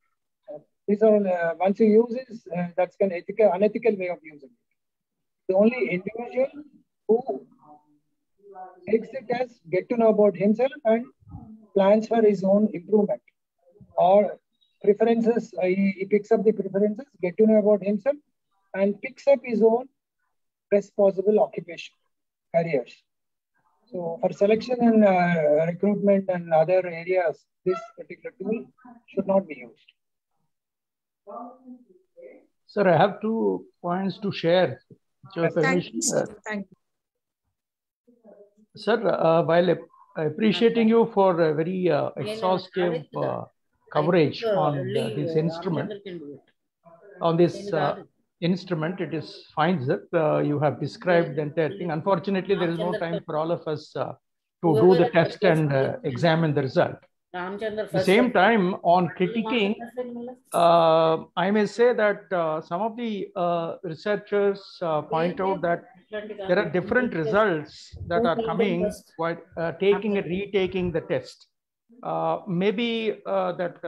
these are once you use this, that's an unethical way of using it. The only individual who takes the test, get to know about himself, and plans for his own improvement. Or preferences, he picks up the preferences, get to know about himself, and picks up his own best possible occupation, careers. So for selection and recruitment and other areas, this particular tool should not be used. Sir, I have 2 points to share. Thank you, sir. Thank you. Sir, while appreciating you for a very exhaustive coverage on this instrument, it is fine, sir. You have described the entire thing. Unfortunately, there is no time for all of us to do the test and examine the result. At the same time, on critiquing, I may say that some of the researchers point out that there are different results that are coming while taking and retaking the test. Maybe that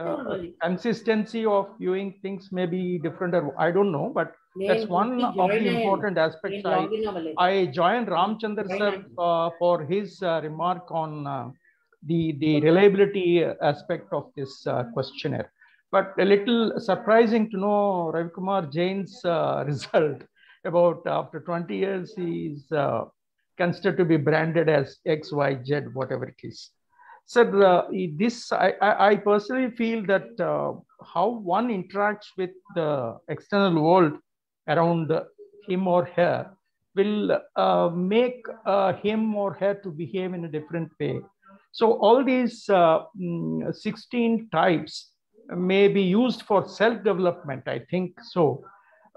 consistency of viewing things may be different, or I don't know, but that's one of the important aspects. I joined Ramchandra sir for his remark on the reliability aspect of this questionnaire. But a little surprising to know Ravikumar Jain's result. About after 20 years, he's considered to be branded as XYZ, whatever it is. So this, I personally feel that how one interacts with the external world around him or her will make him or her to behave in a different way. So all these 16 types may be used for self-development, I think so.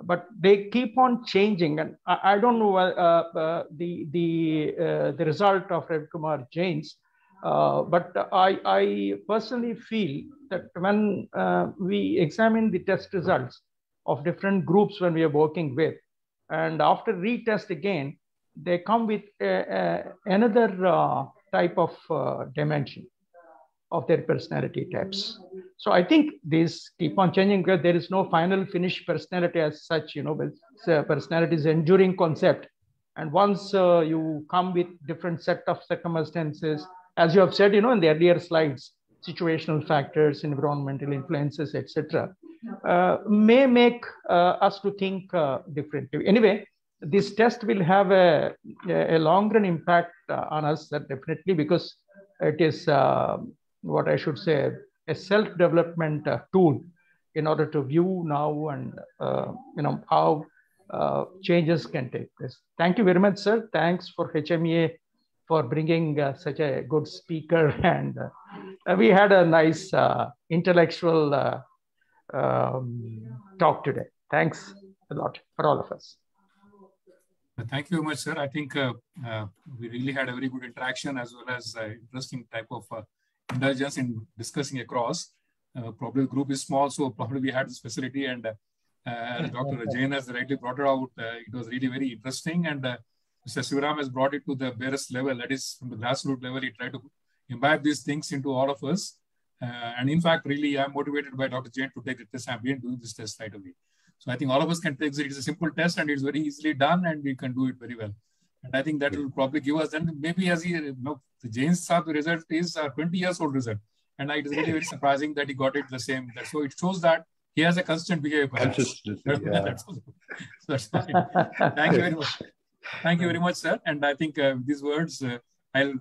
But they keep on changing, and I don't know the result of Ravikumar Jain's, but I personally feel that when we examine the test results of different groups when we are working with, and after retest again, they come with another type of dimension of their personality types. So I think these keep on changing because there is no final finished personality as such, you know, but personality is an enduring concept. And once you come with different set of circumstances, as you have said, you know, in the earlier slides, situational factors, environmental influences, etc., may make us to think differently. Anyway, this test will have a long run impact on us, definitely, because it is what I should say, a self-development tool in order to view now and you know how changes can take place. Thank you very much, sir. Thanks for HMEA for bringing such a good speaker, and we had a nice intellectual talk today. Thanks a lot for all of us. Thank you very much, sir. I think we really had a very good interaction as well as interesting type of indulgence in discussing across. Probably the group is small, so probably we had this facility, and Dr. Jain has rightly brought it out. It was really very interesting, and Mr. Sivaram has brought it to the barest level, that is from the grassroots level. He tried to imbibe these things into all of us. And in fact, really, I'm motivated by Dr. Jain to take the test. I've been doing this test right away. So I think all of us can take it. It's a simple test and it's very easily done and we can do it very well. And I think that will probably give us, then maybe as the Jain's result is a 20 years old result. And it is really very surprising that he got it the same. So it shows that he has a constant behavior. That's fine. Thank you very much. Thank you very much, sir. And I think these words, I'll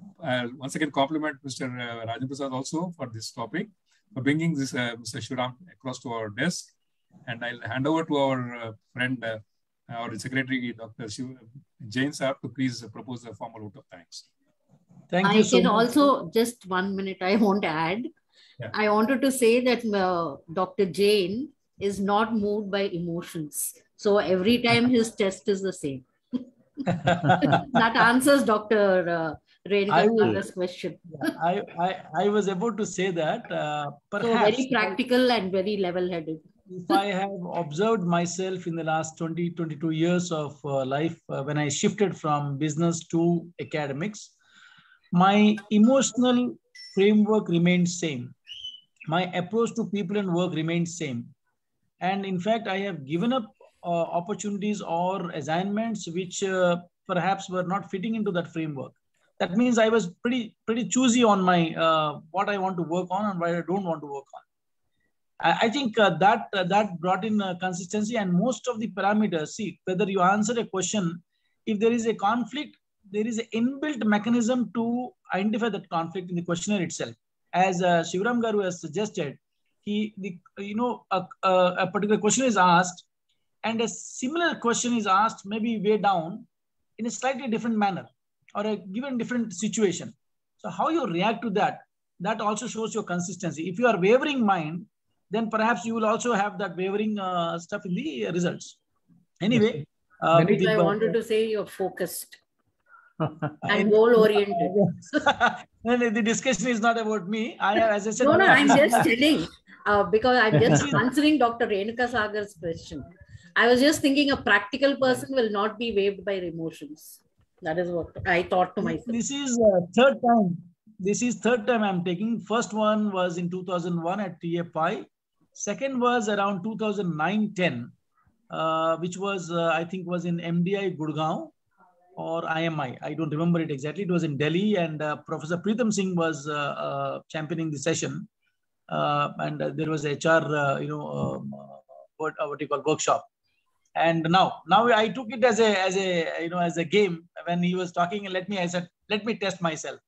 once again compliment Mr. Rajan Prasad also for this topic, for bringing this Mr. Sivaram across to our desk. And I'll hand over to our friend, our secretary, Dr. Jain sir, to please propose a formal vote of thanks. Thank you. I can also, just 1 minute, I want to add. Yeah. I wanted to say that Dr. Jain is not moved by emotions. So every time his test is the same. That answers Dr. Renika's question. Yeah, I was about to say that. Perhaps, so very practical and very level-headed. If I have observed myself in the last 22 years of life, when I shifted from business to academics, my emotional framework remained same. My approach to people and work remained same. And in fact, I have given up opportunities or assignments which perhaps were not fitting into that framework. That means I was pretty choosy on my what I want to work on and what I don't want to work on. I think that brought in consistency, and most of the parameters. See, whether you answer a question, if there is a conflict, there is an inbuilt mechanism to identify that conflict in the questionnaire itself. As Shivram Garu has suggested, a particular question is asked, and a similar question is asked, maybe way down, in a slightly different manner or a given different situation. So how you react to that, that also shows your consistency. If you are wavering mind, then perhaps you will also have that wavering stuff in the results. Anyway, I wanted to say you're focused and goal-oriented. The discussion is not about me. As I said, no, I'm just telling because I'm just answering Dr. Renuka Sagar's question. I was just thinking a practical person will not be waved by emotions. That is what I thought to myself. This is third time. This is third time I'm taking. First one was in 2001 at TFI. Second was around 2009-10, which was, I think was in MDI Gurgaon or IMI. I don't remember it exactly. It was in Delhi, and Professor Pritam Singh was championing the session. And there was HR, what you call workshop. And now I took it as a game when he was talking. I said, let me test myself.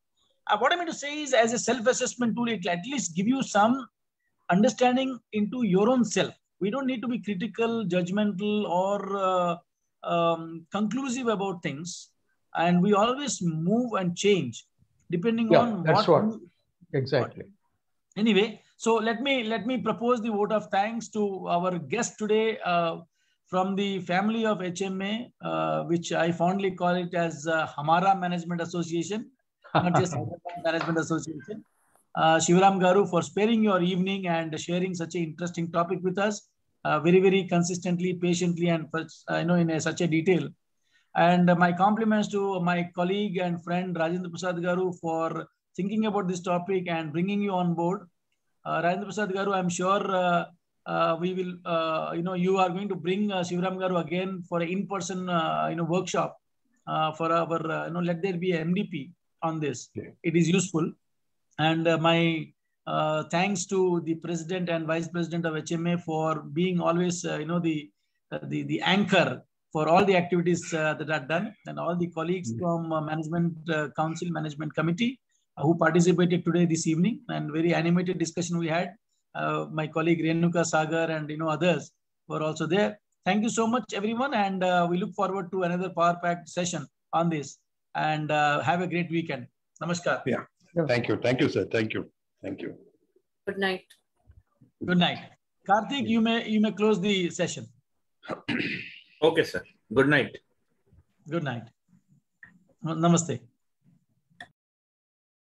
What I mean to say is, as a self-assessment tool, it will at least give you some understanding into your own self. We don't need to be critical, judgmental, or conclusive about things. And we always move and change depending on exactly. Anyway, so let me propose the vote of thanks to our guest today from the family of HMA, which I fondly call it as Hamara Management Association, not just Management Association. Shivram Garu, for sparing your evening and sharing such an interesting topic with us, very, very consistently, patiently, and in such a detail. And my compliments to my colleague and friend Rajendra Prasad Garu for thinking about this topic and bringing you on board. Rajendra Prasad Garu, I'm sure we will, you are going to bring Shivram Garu again for an in-person, workshop for our, let there be a MDP on this. Yeah. It is useful. And my thanks to the president and vice president of HMA for being always, the anchor for all the activities that are done, and all the colleagues from Management Council, Management Committee who participated today, this evening, and very animated discussion we had. My colleague Renuka Sagar and others were also there. Thank you so much, everyone, and we look forward to another power-packed session on this. And have a great weekend. Namaskar. Yeah. Thank you, sir. Thank you. Good night. Good night. Karthik, you may close the session. Okay, sir. Good night. Good night. Namaste.